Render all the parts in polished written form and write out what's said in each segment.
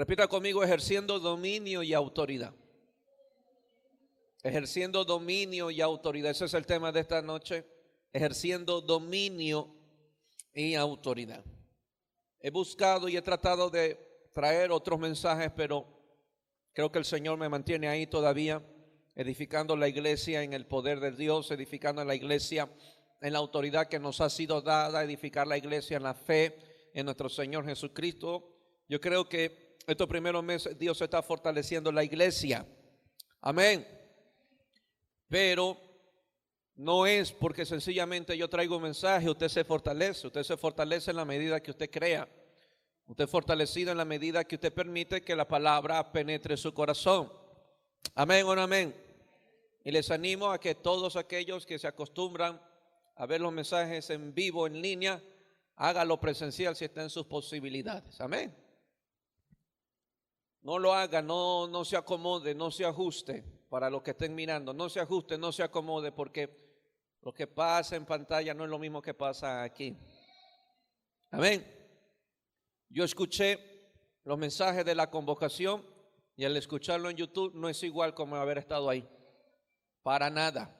Repita conmigo: ejerciendo dominio y autoridad. Ejerciendo dominio y autoridad. Ese es el tema de esta noche. Ejerciendo dominio y autoridad. He buscado y he tratado de traer otros mensajes, pero creo que el Señor me mantiene ahí todavía, edificando la iglesia en el poder de Dios, edificando la iglesia en la autoridad que nos ha sido dada, edificar la iglesia en la fe en nuestro Señor Jesucristo. Yo creo que estos primeros meses Dios está fortaleciendo la iglesia. Amén. Pero no es porque sencillamente yo traigo un mensaje, usted se fortalece en la medida que usted crea. Usted es fortalecido en la medida que usted permite que la palabra penetre su corazón. Amén o no amén. Y les animo a que todos aquellos que se acostumbran a ver los mensajes en vivo, en línea, hágalo presencial si está en sus posibilidades. Amén. No lo haga, no se acomode, no se ajuste para los que estén mirando. No se ajuste, no se acomode, porque lo que pasa en pantalla no es lo mismo que pasa aquí. Amén. Yo escuché los mensajes de la convocación y al escucharlo en YouTube no es igual como haber estado ahí. Para nada.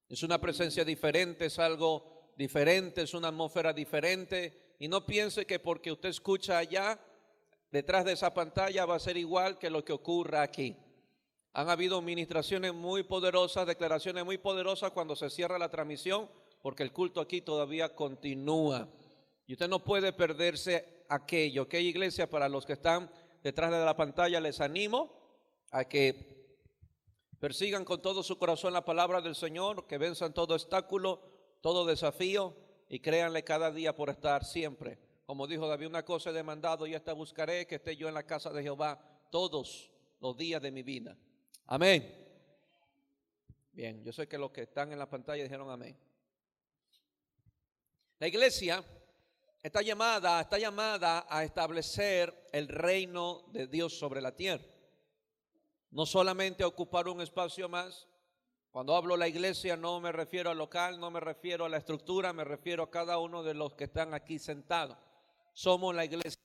Es una presencia diferente, es algo diferente, es una atmósfera diferente. Y no piense que porque usted escucha allá, detrás de esa pantalla va a ser igual que lo que ocurra aquí. Han habido ministraciones muy poderosas, declaraciones muy poderosas cuando se cierra la transmisión, porque el culto aquí todavía continúa. Y usted no puede perderse aquello. ¿Ok, iglesia? Para los que están detrás de la pantalla, les animo a que persigan con todo su corazón la palabra del Señor, que venzan todo obstáculo, todo desafío, y créanle cada día por estar siempre. Como dijo David, una cosa he demandado y esta buscaré, que esté yo en la casa de Jehová todos los días de mi vida. Amén. Bien, yo sé que los que están en la pantalla dijeron amén. La iglesia está llamada a establecer el reino de Dios sobre la tierra. No solamente a ocupar un espacio más. Cuando hablo la iglesia no me refiero al local, no me refiero a la estructura, me refiero a cada uno de los que están aquí sentados. Somos la iglesia.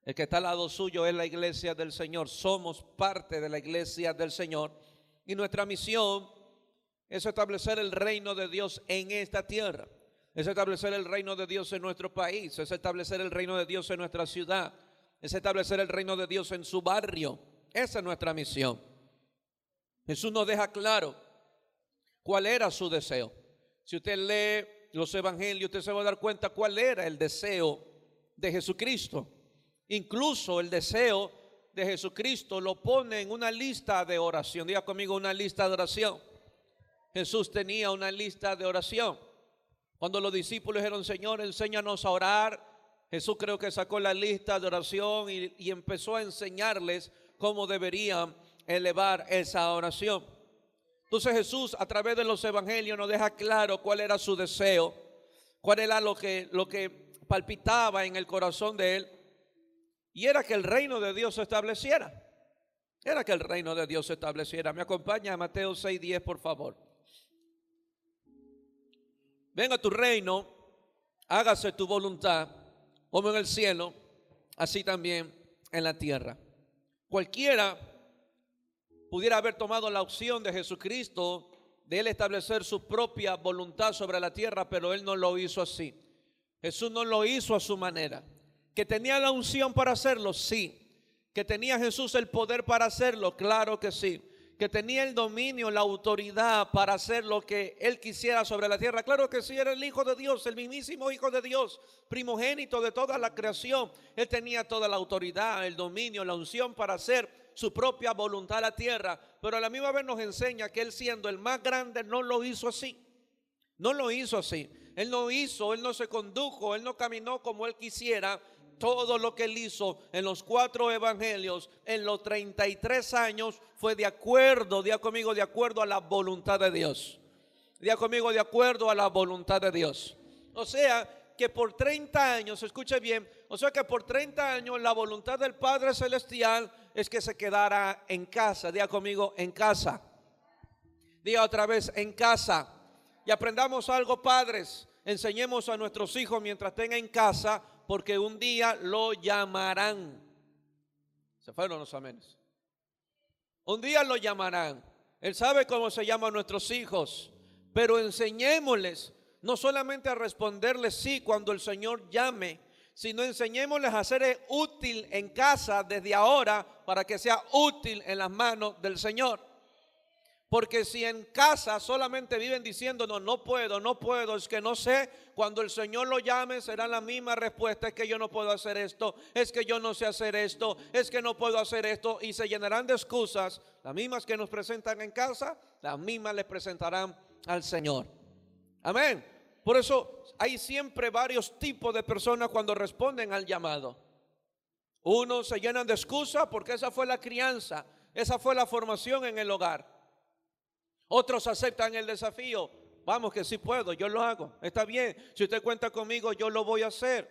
El que está al lado suyo es la iglesia del Señor. Somos parte de la iglesia del Señor. Y nuestra misión es establecer el reino de Dios en esta tierra. Es establecer el reino de Dios en nuestro país. Es establecer el reino de Dios en nuestra ciudad. Es establecer el reino de Dios en su barrio. Esa es nuestra misión. Jesús nos deja claro cuál era su deseo. Si usted lee los evangelios, usted se va a dar cuenta cuál era el deseo de Jesucristo. Incluso el deseo de Jesucristo lo pone en una lista de oración. Diga conmigo: una lista de oración. Jesús tenía una lista de oración. Cuando los discípulos dijeron: Señor, enséñanos a orar, Jesús creo que sacó la lista de oración y empezó a enseñarles cómo deberían elevar esa oración. Entonces Jesús, a través de los evangelios, nos deja claro cuál era su deseo, cuál era lo que palpitaba en el corazón de él, y era que el reino de Dios se estableciera. Era que el reino de Dios se estableciera. Me acompaña a Mateo 6:10, por favor. Venga tu reino, hágase tu voluntad, como en el cielo, así también en la tierra. Cualquiera pudiera haber tomado la opción de Jesucristo de él establecer su propia voluntad sobre la tierra, pero él no lo hizo así. Jesús no lo hizo a su manera. ¿Que tenía la unción para hacerlo? Sí. ¿Que tenía Jesús el poder para hacerlo? Claro que sí. ¿Que tenía el dominio, la autoridad para hacer lo que él quisiera sobre la tierra? Claro que sí. Era el Hijo de Dios, el mismísimo Hijo de Dios, primogénito de toda la creación. Él tenía toda la autoridad, el dominio, la unción para hacer su propia voluntad a la tierra, pero a la misma vez nos enseña que él, siendo el más grande, no lo hizo así. No lo hizo así. Él no se condujo, él no caminó como él quisiera. Todo lo que él hizo en los 4 evangelios, en los 33 años, fue de acuerdo, diga conmigo, de acuerdo a la voluntad de Dios. Diga conmigo, de acuerdo a la voluntad de Dios. O sea, que por 30 años, escuche bien, o sea que por 30 años la voluntad del Padre Celestial es que se quedara en casa. Diga conmigo, en casa. Diga otra vez, en casa. Y aprendamos algo, padres. Enseñemos a nuestros hijos mientras estén en casa, porque un día lo llamarán. Se fueron los amenes. Un día lo llamarán. Él sabe cómo se llaman nuestros hijos, pero enseñémosles no solamente a responderles sí cuando el Señor llame, sino enseñémosles a ser útil en casa desde ahora para que sea útil en las manos del Señor. Porque si en casa solamente viven diciendo no puedo, es que no sé, cuando el Señor lo llame será la misma respuesta: es que yo no puedo hacer esto, es que yo no sé hacer esto, es que no puedo hacer esto, y se llenarán de excusas, las mismas que nos presentan en casa, las mismas les presentarán al Señor. Amén. Por eso hay siempre varios tipos de personas cuando responden al llamado. Unos se llenan de excusas porque esa fue la crianza, esa fue la formación en el hogar. Otros aceptan el desafío: vamos que sí puedo, yo lo hago, está bien, si usted cuenta conmigo yo lo voy a hacer.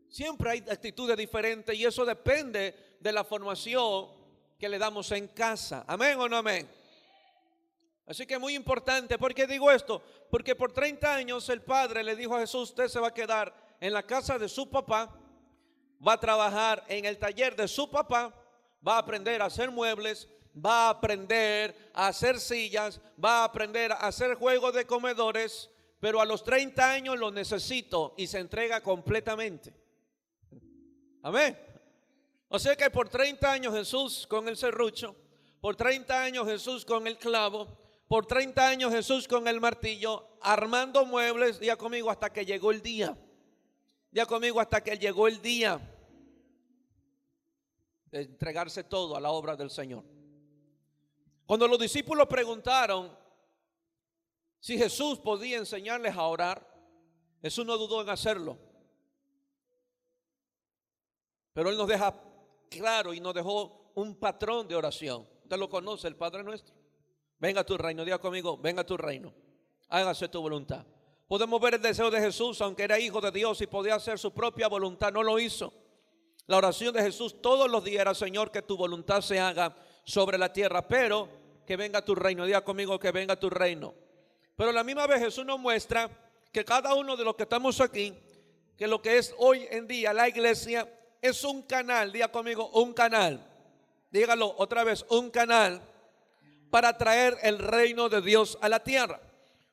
Siempre hay actitudes diferentes y eso depende de la formación que le damos en casa. ¿Amén o no amén? Así que es muy importante. ¿Por qué digo esto? Porque por 30 años el padre le dijo a Jesús: usted se va a quedar en la casa de su papá, va a trabajar en el taller de su papá, va a aprender a hacer muebles, va a aprender a hacer sillas, va a aprender a hacer juegos de comedores, pero a los 30 años lo necesito, y se entrega completamente. Amén. O sea que por 30 años Jesús con el serrucho, por 30 años Jesús con el clavo, por 30 años Jesús con el martillo, armando muebles, ya conmigo hasta que llegó el día. Ya conmigo hasta que llegó el día de entregarse todo a la obra del Señor. Cuando los discípulos preguntaron si Jesús podía enseñarles a orar, Jesús no dudó en hacerlo. Pero Él nos deja claro y nos dejó un patrón de oración. Usted lo conoce, el Padre Nuestro. Venga tu reino, diga conmigo: venga tu reino, hágase tu voluntad. Podemos ver el deseo de Jesús, aunque era hijo de Dios y podía hacer su propia voluntad, no lo hizo. La oración de Jesús todos los días era: Señor, que tu voluntad se haga sobre la tierra, pero que venga tu reino. Diga conmigo: que venga tu reino. Pero a la misma vez Jesús nos muestra que cada uno de los que estamos aquí, que lo que es hoy en día la iglesia es un canal. Diga conmigo: un canal. Dígalo otra vez: un canal para traer el reino de Dios a la tierra.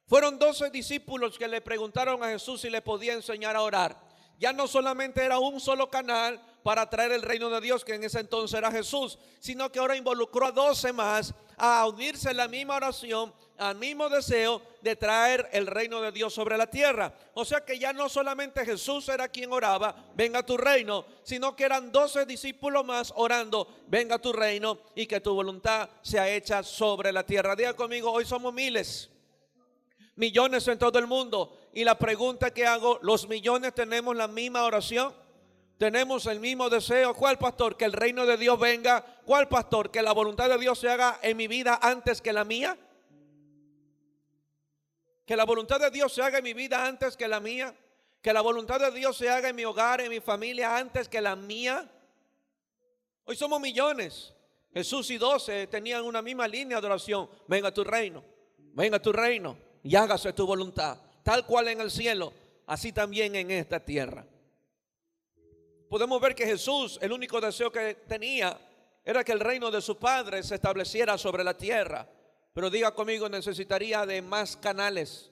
Fueron 12 discípulos que le preguntaron a Jesús si le podía enseñar a orar. Ya no solamente era un solo canal para traer el reino de Dios, que en ese entonces era Jesús, sino que ahora involucró a 12 más a unirse en la misma oración, al mismo deseo de traer el reino de Dios sobre la tierra. O sea que ya no solamente Jesús era quien oraba: venga tu reino, sino que eran 12 discípulos más orando: venga tu reino y que tu voluntad sea hecha sobre la tierra. Diga conmigo: hoy somos miles, millones en todo el mundo. Y la pregunta que hago: ¿los millones tenemos la misma oración? ¿Tenemos el mismo deseo? ¿Cuál, pastor? Que el reino de Dios venga. ¿Cuál, pastor? Que la voluntad de Dios se haga en mi vida antes que la mía. Que la voluntad de Dios se haga en mi vida antes que la mía. Que la voluntad de Dios se haga en mi hogar, en mi familia, antes que la mía. Hoy somos millones. Jesús y 12 tenían una misma línea de oración: venga tu reino, y hágase tu voluntad, tal cual en el cielo, así también en esta tierra. Podemos ver que Jesús, el único deseo que tenía era que el reino de su Padre se estableciera sobre la tierra. Pero diga conmigo: necesitaría de más canales,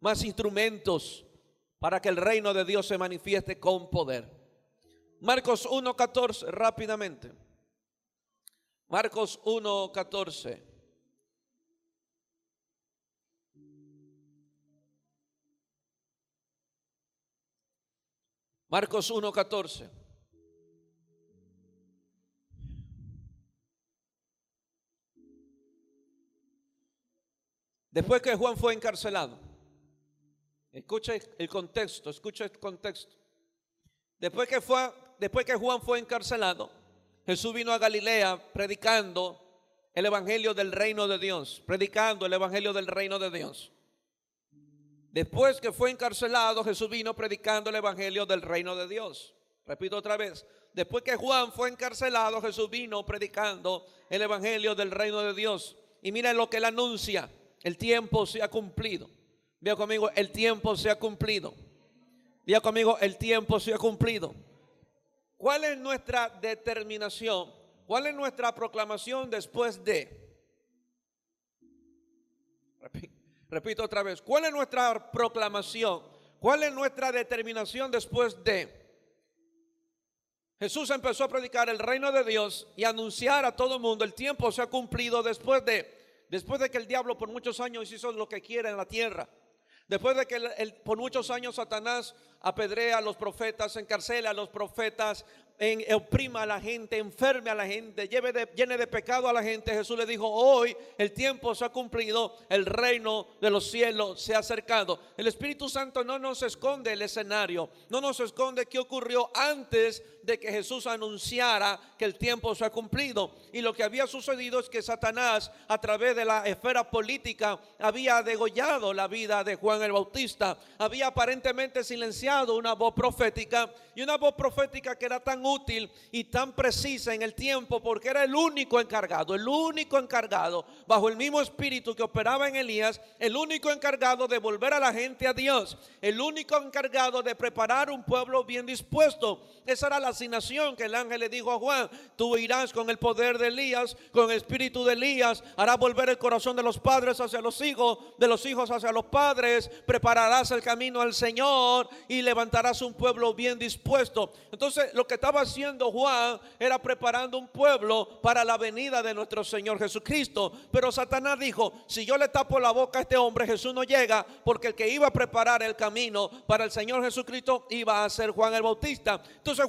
más instrumentos para que el reino de Dios se manifieste con poder. Marcos 1:14, rápidamente. Marcos 1:14. Marcos 1:14. Después que Juan fue encarcelado, escucha el contexto, escucha el contexto. Después que Juan fue encarcelado, Jesús vino a Galilea predicando el evangelio del reino de Dios, predicando el evangelio del reino de Dios. Después que fue encarcelado, Jesús vino predicando el evangelio del reino de Dios. Repito otra vez: después que Juan fue encarcelado, Jesús vino predicando el evangelio del reino de Dios. Y miren lo que él anuncia: el tiempo se ha cumplido. Diga conmigo: el tiempo se ha cumplido. Diga conmigo: el tiempo se ha cumplido. ¿Cuál es nuestra determinación ¿Cuál es nuestra proclamación después de? Repito otra vez, ¿cuál es nuestra proclamación? ¿Cuál es nuestra determinación después de? Jesús empezó a predicar el reino de Dios y anunciar a todo el mundo: el tiempo se ha cumplido después de que el diablo por muchos años hizo lo que quiere en la tierra. Después de que por muchos años Satanás apedrea a los profetas, encarcela a los profetas, oprima a la gente, enferme a la gente, llene de pecado a la gente, Jesús le dijo: hoy el tiempo se ha cumplido, el reino de los cielos se ha acercado. El Espíritu Santo no nos esconde el escenario, no nos esconde qué ocurrió antes de que Jesús anunciara que el tiempo se ha cumplido. Y lo que había sucedido es que Satanás, a través de la esfera política, había degollado la vida de Juan el Bautista, había aparentemente silenciado una voz profética, y una voz profética que era tan útil y tan precisa en el tiempo, porque era el único encargado bajo el mismo espíritu que operaba en Elías, el único encargado de volver a la gente a Dios, el único encargado de preparar un pueblo bien dispuesto. Esa era la asignación que el ángel le dijo a Juan: tú irás con el poder de Elías, con el espíritu de Elías, harás volver el corazón de los padres hacia los hijos, de los hijos hacia los padres, prepararás el camino al Señor y levantarás un pueblo bien dispuesto. Entonces lo que estaba haciendo Juan era preparando un pueblo para la venida de nuestro Señor Jesucristo. Pero Satanás dijo: si yo le tapo la boca a este hombre, Jesús no llega, porque el que iba a preparar el camino para el Señor Jesucristo iba a ser Juan el Bautista. Entonces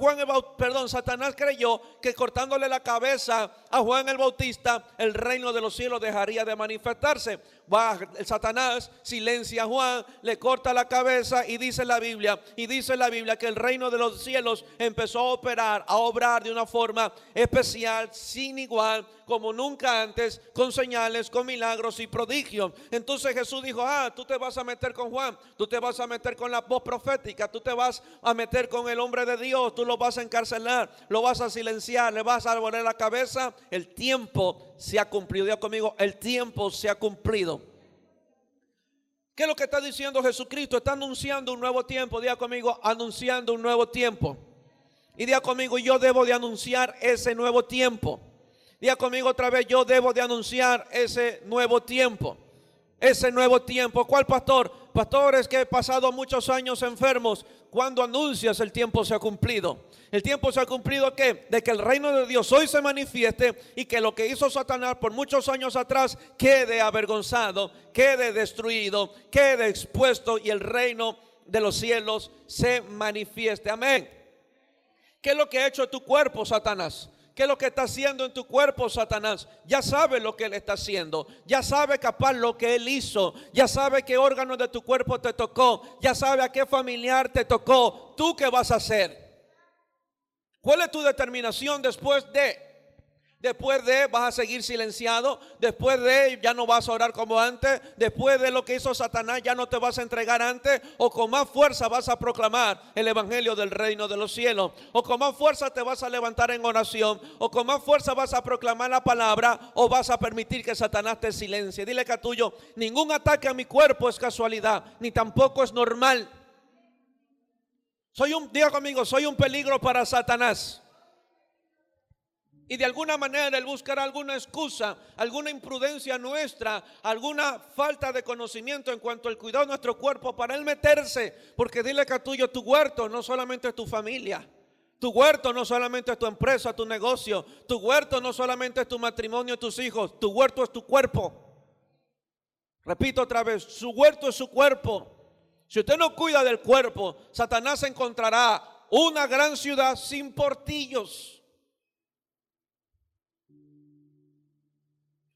Satanás creyó que cortándole la cabeza a Juan el Bautista, el reino de los cielos dejaría de manifestarse. Satanás silencia a Juan, le corta la cabeza, y dice la Biblia que el reino de los cielos empezó a obrar de una forma especial, sin igual, como nunca antes, con señales, con milagros y prodigios. Entonces Jesús dijo: tú te vas a meter con Juan, tú te vas a meter con la voz profética, tú te vas a meter con el hombre de Dios, tú lo vas a encarcelar, lo vas a silenciar, le vas a volver la cabeza. El tiempo se ha cumplido. Diga conmigo: el tiempo se ha cumplido. ¿Qué es lo que está diciendo Jesucristo? Está anunciando un nuevo tiempo. Diga conmigo: anunciando un nuevo tiempo. Y diga conmigo: yo debo de anunciar ese nuevo tiempo. Diga conmigo otra vez: yo debo de anunciar ese nuevo tiempo. Ese nuevo tiempo. ¿Cuál pastor? Pastores que he pasado muchos años enfermos. Cuando anuncias el tiempo se ha cumplido. El tiempo se ha cumplido ¿qué? De que el reino de Dios hoy se manifieste, y que lo que hizo Satanás por muchos años atrás quede avergonzado, quede destruido, quede expuesto, y el reino de los cielos se manifieste. Amén. ¿Qué es lo que ha hecho tu cuerpo, Satanás? ¿Qué es lo que está haciendo en tu cuerpo, Satanás? Ya sabe lo que él está haciendo. Ya sabe capaz lo que él hizo. Ya sabe qué órgano de tu cuerpo te tocó. Ya sabe a qué familiar te tocó. ¿Tú qué vas a hacer? ¿Cuál es tu determinación después de? Después de, vas a seguir silenciado. Después de, ya no vas a orar como antes. Después de lo que hizo Satanás, ya no te vas a entregar antes. O con más fuerza vas a proclamar el evangelio del reino de los cielos. O con más fuerza te vas a levantar en oración. O con más fuerza vas a proclamar la palabra. O vas a permitir que Satanás te silencie. Dile que a tuyo: ningún ataque a mi cuerpo es casualidad, ni tampoco es normal. Diga conmigo: soy un peligro para Satanás. Y de alguna manera él buscará alguna excusa, alguna imprudencia nuestra, alguna falta de conocimiento en cuanto al cuidado de nuestro cuerpo para él meterse. Porque dile que a tuyo: tu huerto no solamente es tu familia, tu huerto no solamente es tu empresa, tu negocio, tu huerto no solamente es tu matrimonio, tus hijos, tu huerto es tu cuerpo. Repito otra vez: su huerto es su cuerpo. Si usted no cuida del cuerpo, Satanás encontrará una gran ciudad sin portillos.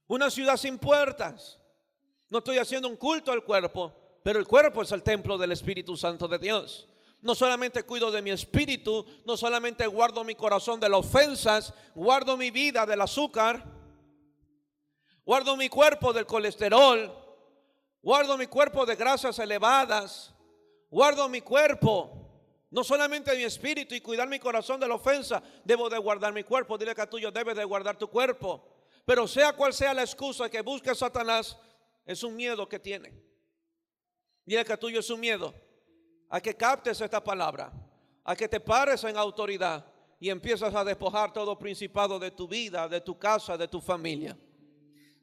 Una ciudad sin puertas. No estoy haciendo un culto al cuerpo, pero el cuerpo es el templo del Espíritu Santo de Dios. No solamente cuido de mi espíritu, no solamente guardo mi corazón de las ofensas, guardo mi vida del azúcar, guardo mi cuerpo del colesterol, guardo mi cuerpo de grasas elevadas, guardo mi cuerpo, no solamente de mi espíritu, y cuidar mi corazón de la ofensa. Debo de guardar mi cuerpo. Dile que a tuyo: debes de guardar tu cuerpo. Pero sea cual sea la excusa que busque Satanás, es un miedo que tiene. Dile que a tuyo: es un miedo a que captes esta palabra, a que te pares en autoridad y empiezas a despojar todo principado de tu vida, de tu casa, de tu familia.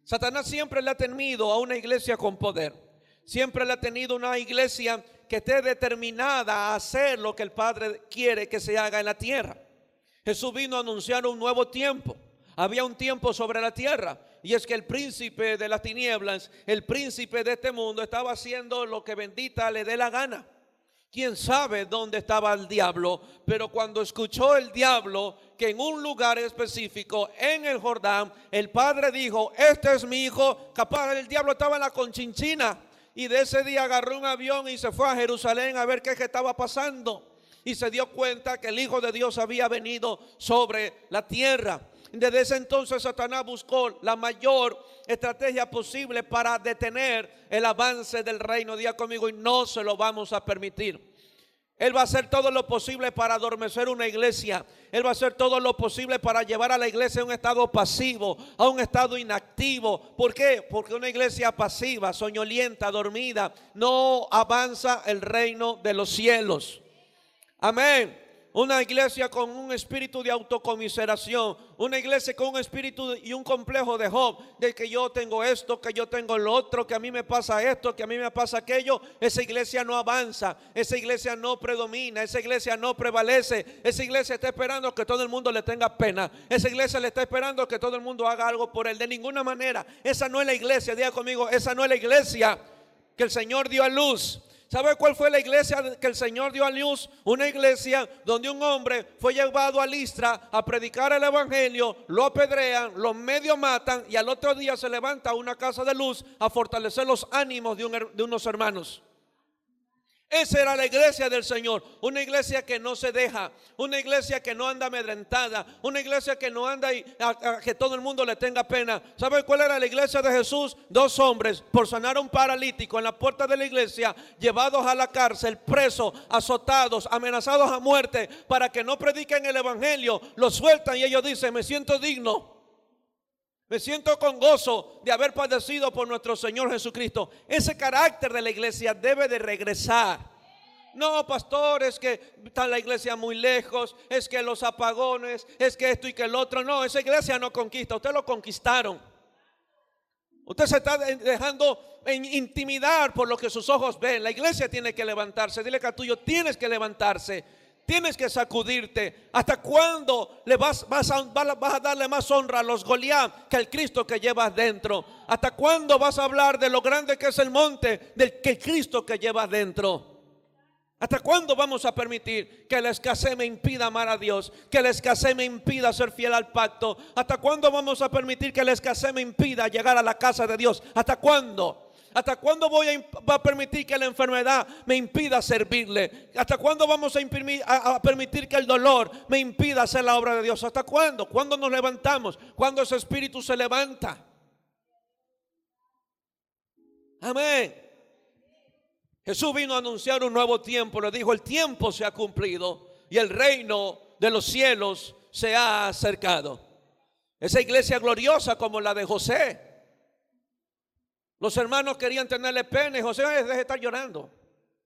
Satanás siempre le ha temido a una iglesia con poder. Siempre le ha tenido una iglesia que esté determinada a hacer lo que el Padre quiere que se haga en la tierra. Jesús vino a anunciar un nuevo tiempo. Había un tiempo sobre la tierra, y es que el príncipe de las tinieblas, el príncipe de este mundo, estaba haciendo lo que bendita le dé la gana. Quién sabe dónde estaba el diablo, pero cuando escuchó el diablo que en un lugar específico, en el Jordán, el Padre dijo: este es mi hijo. Capaz el diablo estaba en la Conchinchina, y de ese día agarró un avión y se fue a Jerusalén a ver qué estaba pasando, y se dio cuenta que el Hijo de Dios había venido sobre la tierra. Desde ese entonces Satanás buscó la mayor estrategia posible para detener el avance del reino. Diga conmigo: y no se lo vamos a permitir. Él va a hacer todo lo posible para adormecer una iglesia. Él va a hacer todo lo posible para llevar a la iglesia a un estado pasivo, a un estado inactivo. ¿Por qué? Porque una iglesia pasiva, soñolienta, dormida, no avanza el reino de los cielos. Amén. Una iglesia con un espíritu de autocomiseración, una iglesia con un espíritu y un complejo de Job, de que yo tengo esto, que yo tengo lo otro, que a mí me pasa esto, que a mí me pasa aquello. Esa iglesia no avanza, esa iglesia no predomina, esa iglesia no prevalece. Esa iglesia está esperando que todo el mundo le tenga pena. Esa iglesia le está esperando que todo el mundo haga algo por él. De ninguna manera. Esa no es la iglesia. Diga conmigo: esa no es la iglesia que el Señor dio a luz. ¿Sabe cuál fue la iglesia que el Señor dio a luz? Una iglesia donde un hombre fue llevado a Listra a predicar el evangelio, lo apedrean, lo medio matan, y al otro día se levanta a una casa de luz a fortalecer los ánimos de unos hermanos. Esa era la iglesia del Señor, una iglesia que no se deja, una iglesia que no anda amedrentada, una iglesia que no anda a que todo el mundo le tenga pena. ¿Sabe cuál era la iglesia de Jesús? Dos hombres por sanar a un paralítico en la puerta de la iglesia, llevados a la cárcel, presos, azotados, amenazados a muerte, para que no prediquen el evangelio. Los sueltan y ellos dicen: me siento digno, me siento con gozo de haber padecido por nuestro Señor Jesucristo. Ese carácter de la iglesia debe de regresar. No, pastor, es que está la iglesia muy lejos, es que los apagones, es que esto y que el otro. No, esa iglesia no conquista, ustedes lo conquistaron. Usted se está dejando intimidar por lo que sus ojos ven. La iglesia tiene que levantarse. Dile que a tuyo: tienes que levantarse. Tienes que sacudirte. ¿Hasta cuándo vas a darle más honra a los Goliat que al Cristo que llevas dentro? ¿Hasta cuándo vas a hablar de lo grande que es el monte del que Cristo que llevas dentro? ¿Hasta cuándo vamos a permitir que la escasez me impida amar a Dios? Que la escasez me impida ser fiel al pacto. ¿Hasta cuándo vamos a permitir que la escasez me impida llegar a la casa de Dios? ¿Hasta cuándo? ¿Hasta cuándo voy a permitir que la enfermedad me impida servirle? ¿Hasta cuándo vamos a permitir que el dolor me impida hacer la obra de Dios? ¿Hasta cuándo? ¿Cuándo nos levantamos? ¿Cuándo ese espíritu se levanta? Amén. Jesús vino a anunciar un nuevo tiempo. Le dijo: el tiempo se ha cumplido y el reino de los cielos se ha acercado. Esa iglesia gloriosa como la de José. Los hermanos querían tenerle pena y José: deje de estar llorando,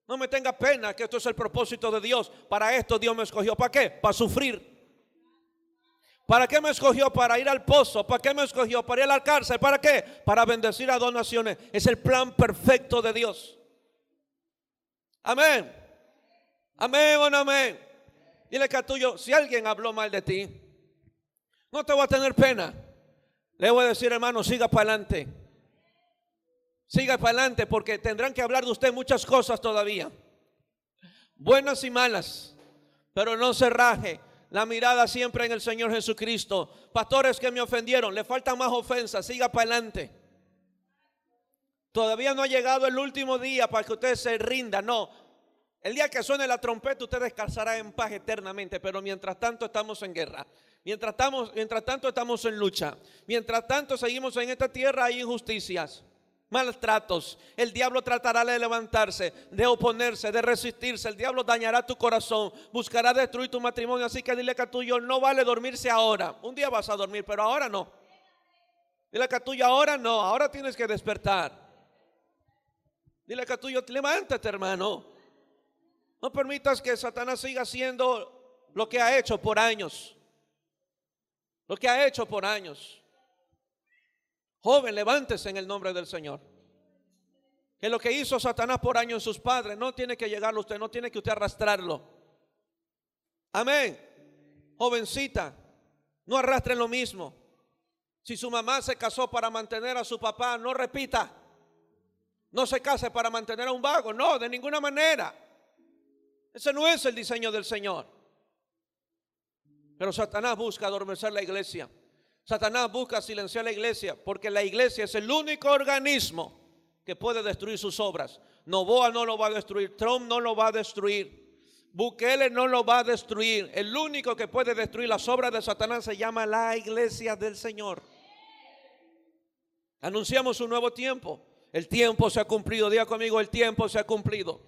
no me tenga pena, que esto es el propósito de Dios. Para esto Dios me escogió. ¿Para qué? Para sufrir. ¿Para qué me escogió? Para ir al pozo. ¿Para qué me escogió? Para ir a la cárcel. ¿Para qué? Para bendecir a dos naciones. Es el plan perfecto de Dios. Amén. Amén o no amén. Dile que a tuyo: si alguien habló mal de ti, no te voy a tener pena. Le voy a decir: hermano, siga para adelante. Siga para adelante, porque tendrán que hablar de usted muchas cosas todavía, buenas y malas, pero no se raje. La mirada siempre en el Señor Jesucristo. Pastores que me ofendieron, le faltan más ofensas. Siga para adelante. Todavía no ha llegado el último día para que usted se rinda. No, el día que suene la trompeta usted descansará en paz eternamente. Pero mientras tanto estamos en guerra. Mientras tanto estamos en lucha. Mientras tanto seguimos en esta tierra. Hay injusticias, maltratos. El diablo tratará de levantarse, de oponerse, de resistirse. El diablo dañará tu corazón, buscará destruir tu matrimonio. Así que dile que a tuyo: no vale dormirse ahora. Un día vas a dormir, pero ahora no. Dile que a tuyo: ahora no, ahora tienes que despertar. Dile que a tuyo: levántate, hermano. No permitas que Satanás siga haciendo lo que ha hecho por años. Lo que ha hecho por años. Joven, levántese en el nombre del Señor. Que lo que hizo Satanás por años en sus padres no tiene que llegarlo a usted, no tiene que usted arrastrarlo. Amén. Jovencita, no arrastre lo mismo. Si su mamá se casó para mantener a su papá, no repita. No se case para mantener a un vago, no, de ninguna manera. Ese no es el diseño del Señor. Pero Satanás busca adormecer la iglesia. Satanás busca silenciar la iglesia, porque la iglesia es el único organismo que puede destruir sus obras. Noboa no lo va a destruir, Trump no lo va a destruir, Bukele no lo va a destruir. El único que puede destruir las obras de Satanás se llama la iglesia del Señor. Anunciamos un nuevo tiempo. El tiempo se ha cumplido. Diga conmigo, el tiempo se ha cumplido.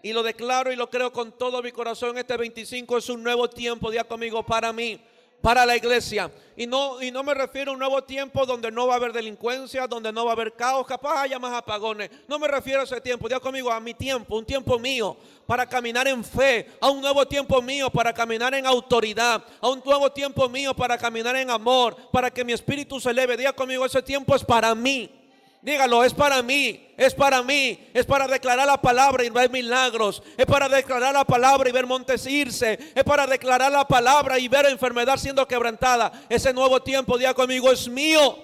Y lo declaro y lo creo con todo mi corazón. Este 25 es un nuevo tiempo. Diga conmigo, para mí, para la iglesia. Y no me refiero a un nuevo tiempo donde no va a haber delincuencia, donde no va a haber caos, capaz haya más apagones. No me refiero a ese tiempo. Diga conmigo, a mi tiempo, un tiempo mío para caminar en fe, a un nuevo tiempo mío para caminar en autoridad, a un nuevo tiempo mío para caminar en amor, para que mi espíritu se eleve. Diga conmigo, ese tiempo es para mí. Dígalo, es para mí, es para mí, es para declarar la palabra y ver milagros, es para declarar la palabra y ver montes irse, es para declarar la palabra y ver enfermedad siendo quebrantada. Ese nuevo tiempo, diga conmigo, es mío,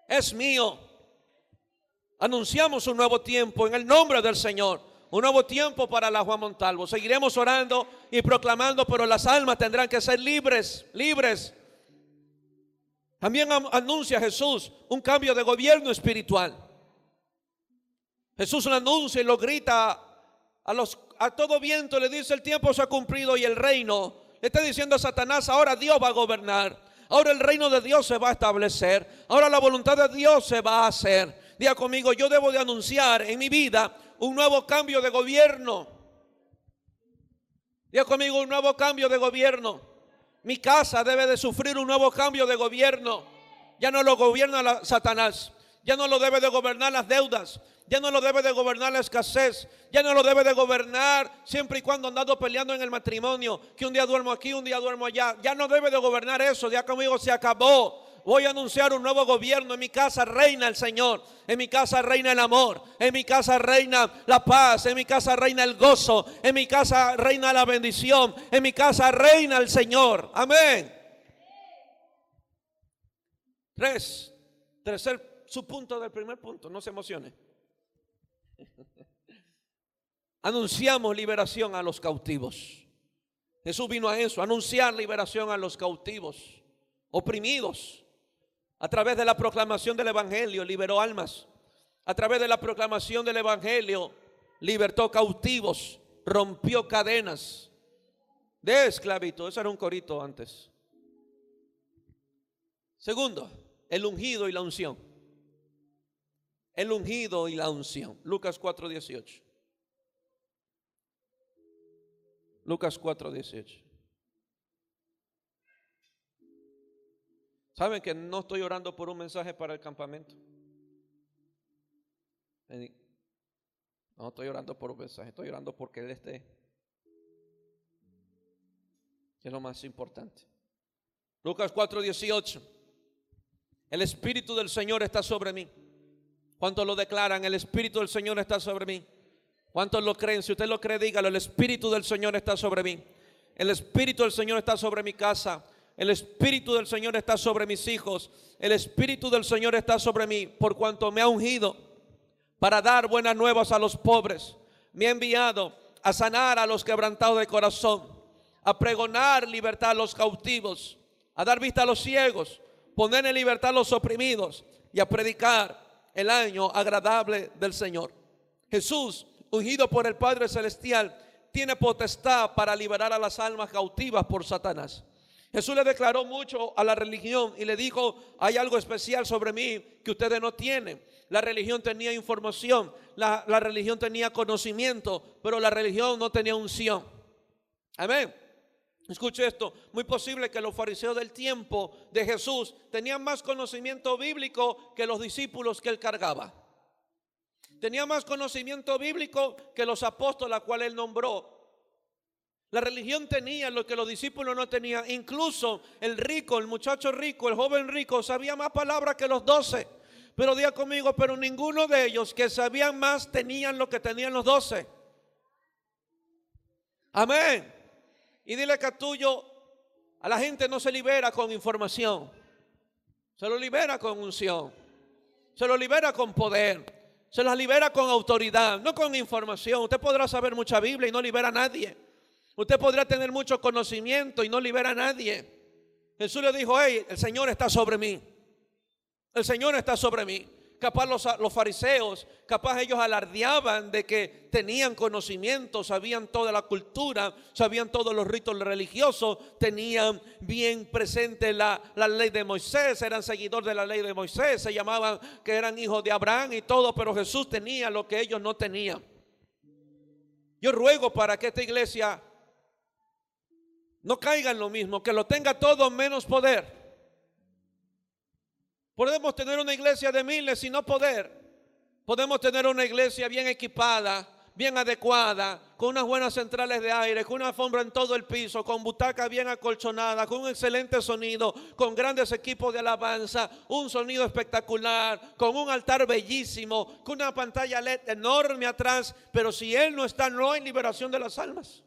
es mío. Anunciamos un nuevo tiempo en el nombre del Señor, un nuevo tiempo para la Juan Montalvo. Seguiremos orando y proclamando, pero las almas tendrán que ser libres, libres. También anuncia Jesús un cambio de gobierno espiritual. Jesús lo anuncia y lo grita a todo viento, le dice: el tiempo se ha cumplido y el reino. Le está diciendo a Satanás: ahora Dios va a gobernar, ahora el reino de Dios se va a establecer, ahora la voluntad de Dios se va a hacer. Diga conmigo, yo debo de anunciar en mi vida un nuevo cambio de gobierno. Diga conmigo, un nuevo cambio de gobierno. Mi casa debe de sufrir un nuevo cambio de gobierno. Ya no lo gobierna Satanás. Ya no lo debe de gobernar las deudas. Ya no lo debe de gobernar la escasez. Ya no lo debe de gobernar siempre y cuando andando peleando en el matrimonio, que un día duermo aquí, un día duermo allá. Ya no debe de gobernar eso. Ya conmigo se acabó. Voy a anunciar un nuevo gobierno. En mi casa reina el Señor. En mi casa reina el amor. En mi casa reina la paz. En mi casa reina el gozo. En mi casa reina la bendición. En mi casa reina el Señor. Amén. Tercer subpunto del primer punto. No se emocione. Anunciamos liberación a los cautivos. Jesús vino a eso, a anunciar liberación a los cautivos, oprimidos. A través de la proclamación del evangelio liberó almas. A través de la proclamación del evangelio libertó cautivos, rompió cadenas de esclavitud. Eso era un corito antes. Segundo, el ungido y la unción. El ungido y la unción. Lucas 4:18. Lucas 4:18. ¿Saben que no estoy orando por un mensaje para el campamento? No estoy orando por un mensaje, estoy orando porque Él esté. Que es lo más importante. Lucas 4:18. El Espíritu del Señor está sobre mí. ¿Cuántos lo declaran? El Espíritu del Señor está sobre mí. ¿Cuántos lo creen? Si usted lo cree, dígalo. El Espíritu del Señor está sobre mí. El Espíritu del Señor está sobre mi casa. El Espíritu del Señor está sobre mis hijos. El Espíritu del Señor está sobre mí, por cuanto me ha ungido para dar buenas nuevas a los pobres. Me ha enviado a sanar a los quebrantados de corazón, a pregonar libertad a los cautivos, a dar vista a los ciegos, poner en libertad a los oprimidos y a predicar el año agradable del Señor. Jesús, ungido por el Padre Celestial, tiene potestad para liberar a las almas cautivas por Satanás. Jesús le declaró mucho a la religión y le dijo: hay algo especial sobre mí que ustedes no tienen. La religión tenía información, la religión tenía conocimiento, pero la religión no tenía unción. Amén. Escuche esto, muy posible que los fariseos del tiempo de Jesús tenían más conocimiento bíblico que los discípulos que él cargaba. Tenía más conocimiento bíblico que los apóstoles a los cuales él nombró. La religión tenía lo que los discípulos no tenían. Incluso el rico, el muchacho rico, el joven rico sabía más palabras que los 12. Pero diga conmigo, pero ninguno de ellos que sabían más tenían lo que tenían los 12. Amén. Y dile que tuyo, a la gente no se libera con información. Se lo libera con unción. Se lo libera con poder. Se las libera con autoridad, no con información. Usted podrá saber mucha Biblia y no libera a nadie. Usted podrá tener mucho conocimiento y no libera a nadie. Jesús le dijo, hey, el Señor está sobre mí. El Señor está sobre mí. Capaz los fariseos, capaz ellos alardeaban de que tenían conocimiento, sabían toda la cultura, sabían todos los ritos religiosos, tenían bien presente la ley de Moisés, eran seguidores de la ley de Moisés, se llamaban que eran hijos de Abraham y todo, pero Jesús tenía lo que ellos no tenían. Yo ruego para que esta iglesia no caiga en lo mismo, que lo tenga todo menos poder. Podemos tener una iglesia de miles y no poder. Podemos tener una iglesia bien equipada, bien adecuada, con unas buenas centrales de aire, con una alfombra en todo el piso, con butacas bien acolchonadas, con un excelente sonido, con grandes equipos de alabanza, un sonido espectacular, con un altar bellísimo, con una pantalla LED enorme atrás. Pero si Él no está, no hay liberación de las almas.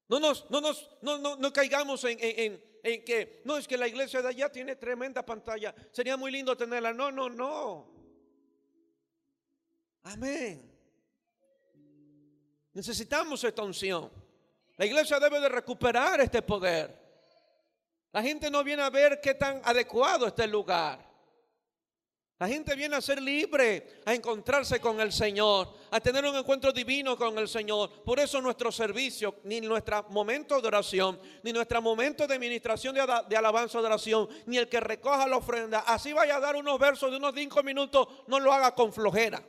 No caigamos en que no es que la iglesia de allá tiene tremenda pantalla, sería muy lindo tenerla. No. Amén. Necesitamos esta unción. La iglesia debe de recuperar este poder. La gente no viene a ver qué tan adecuado está el lugar. La gente viene a ser libre, a encontrarse con el Señor, a tener un encuentro divino con el Señor. Por eso nuestro servicio, ni nuestro momento de oración, ni nuestro momento de ministración de alabanza de oración, ni el que recoja la ofrenda, así vaya a dar unos versos de unos 5 minutos, no lo haga con flojera.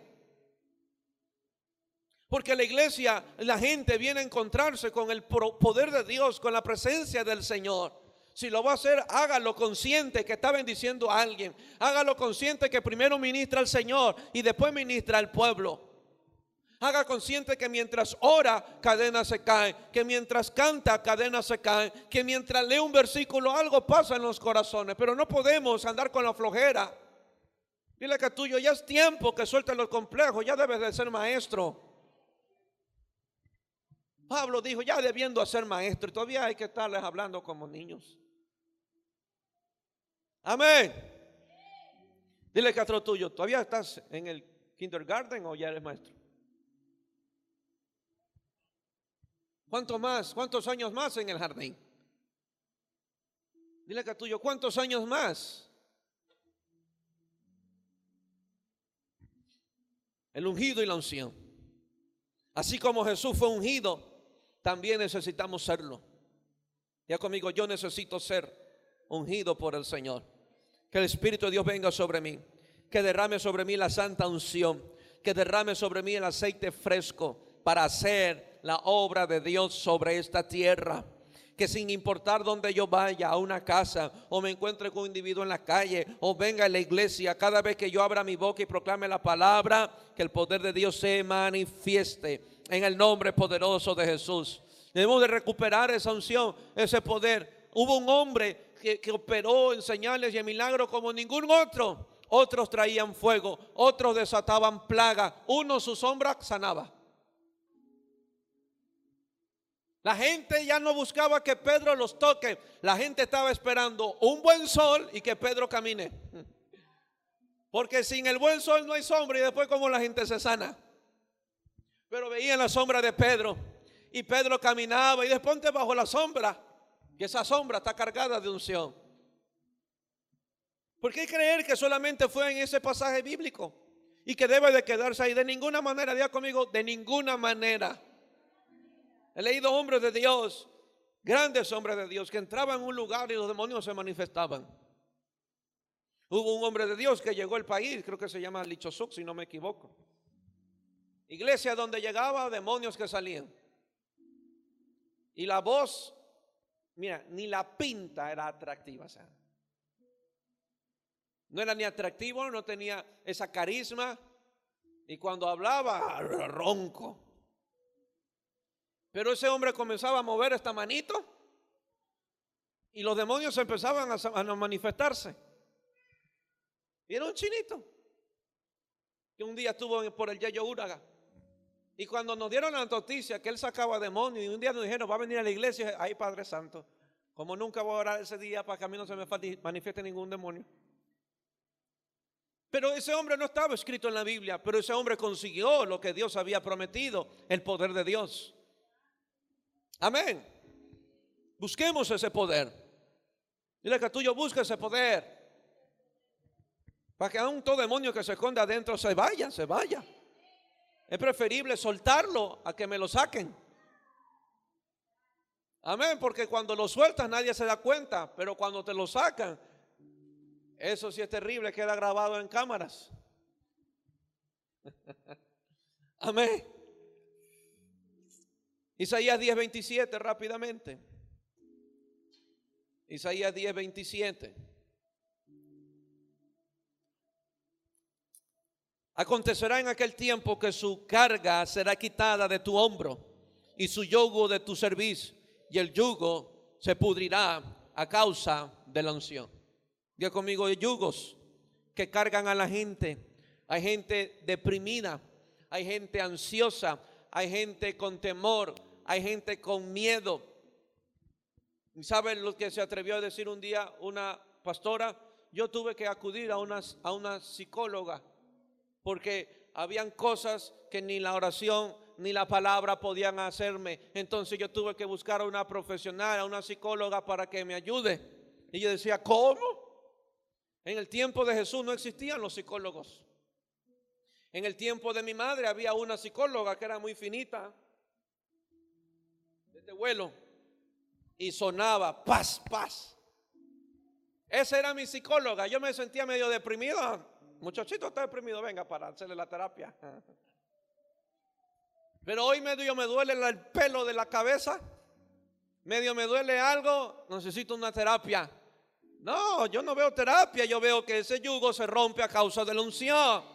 Porque la iglesia, la gente viene a encontrarse con el poder de Dios, con la presencia del Señor. Si lo va a hacer, hágalo consciente que está bendiciendo a alguien. Hágalo consciente que primero ministra al Señor y después ministra al pueblo. Haga consciente que mientras ora, cadenas se caen. Que mientras canta, cadenas se caen. Que mientras lee un versículo, algo pasa en los corazones. Pero no podemos andar con la flojera. Dile que tuyo, ya es tiempo que sueltes los complejos. Ya debes de ser maestro. Pablo dijo, ya debiendo ser maestro, y todavía hay que estarles hablando como niños. Amén. Dile que a otro tuyo, ¿todavía estás en el kindergarten o ya eres maestro? ¿Cuánto más? ¿Cuántos años más en el jardín? Dile que a tuyo, ¿cuántos años más? El ungido y la unción. Así como Jesús fue ungido, también necesitamos serlo. Ya conmigo, yo necesito ser ungido por el Señor. Que el Espíritu de Dios venga sobre mí, que derrame sobre mí la santa unción, que derrame sobre mí el aceite fresco para hacer la obra de Dios sobre esta tierra. Que sin importar donde yo vaya, a una casa, o me encuentre con un individuo en la calle, o venga a la iglesia, cada vez que yo abra mi boca y proclame la palabra, que el poder de Dios se manifieste en el nombre poderoso de Jesús. Debemos de recuperar esa unción, ese poder. Hubo un hombre que operó en señales y en milagros como ningún otro. Otros traían fuego, otros desataban plaga, uno su sombra sanaba. La gente ya no buscaba que Pedro los toque. La gente estaba esperando un buen sol y que Pedro camine. Porque sin el buen sol no hay sombra. Y después como la gente se sana. Pero veían la sombra de Pedro. Y Pedro caminaba y después ponte bajo la sombra. Que esa sombra está cargada de unción. ¿Por qué creer que solamente fue en ese pasaje bíblico? Y que debe de quedarse ahí. De ninguna manera, diga conmigo, de ninguna manera. He leído hombres de Dios, grandes hombres de Dios, que entraban en un lugar y los demonios se manifestaban. Hubo un hombre de Dios que llegó al país, creo que se llama Lichosuk, si no me equivoco. Iglesia donde llegaba, demonios que salían. Y la voz, mira, ni la pinta era atractiva. O sea, no era ni atractivo, no tenía esa carisma. Y cuando hablaba, ronco. Pero ese hombre comenzaba a mover esta manito y los demonios empezaban a manifestarse. Y era un chinito que un día estuvo por el Yayo Uraga. Y cuando nos dieron la noticia que él sacaba demonios, y un día nos dijeron, va a venir a la iglesia, ay Padre Santo, como nunca voy a orar ese día para que a mí no se me manifieste ningún demonio. Pero ese hombre no estaba escrito en la Biblia, pero ese hombre consiguió lo que Dios había prometido, el poder de Dios. Amén. Busquemos ese poder. Dile que tuyo busca ese poder. Para que aún todo demonio que se esconde adentro se vaya, se vaya. Es preferible soltarlo a que me lo saquen. Amén, porque cuando lo sueltas nadie se da cuenta, pero cuando te lo sacan, eso sí es terrible, queda grabado en cámaras. Amén. Isaías 10:27 rápidamente. Isaías 10:27. Acontecerá en aquel tiempo que su carga será quitada de tu hombro y su yugo de tu cerviz, y el yugo se pudrirá a causa de la unción. Diga conmigo, yugos que cargan a la gente. Hay gente deprimida, hay gente ansiosa, hay gente con temor, hay gente con miedo. ¿Saben lo que se atrevió a decir un día una pastora? Yo tuve que acudir a una psicóloga porque habían cosas que ni la oración ni la palabra podían hacerme. Entonces yo tuve que buscar a una profesional, a una psicóloga para que me ayude. Y yo decía, ¿cómo? En el tiempo de Jesús no existían los psicólogos. En el tiempo de mi madre había una psicóloga que era muy finita, de este vuelo, y sonaba paz, paz. Esa era mi psicóloga. Yo me sentía medio deprimido. Muchachito está deprimido, venga para hacerle la terapia. Pero hoy medio me duele el pelo de la cabeza, medio me duele algo, necesito una terapia. No, yo no veo terapia, yo veo que ese yugo se rompe a causa de la unción.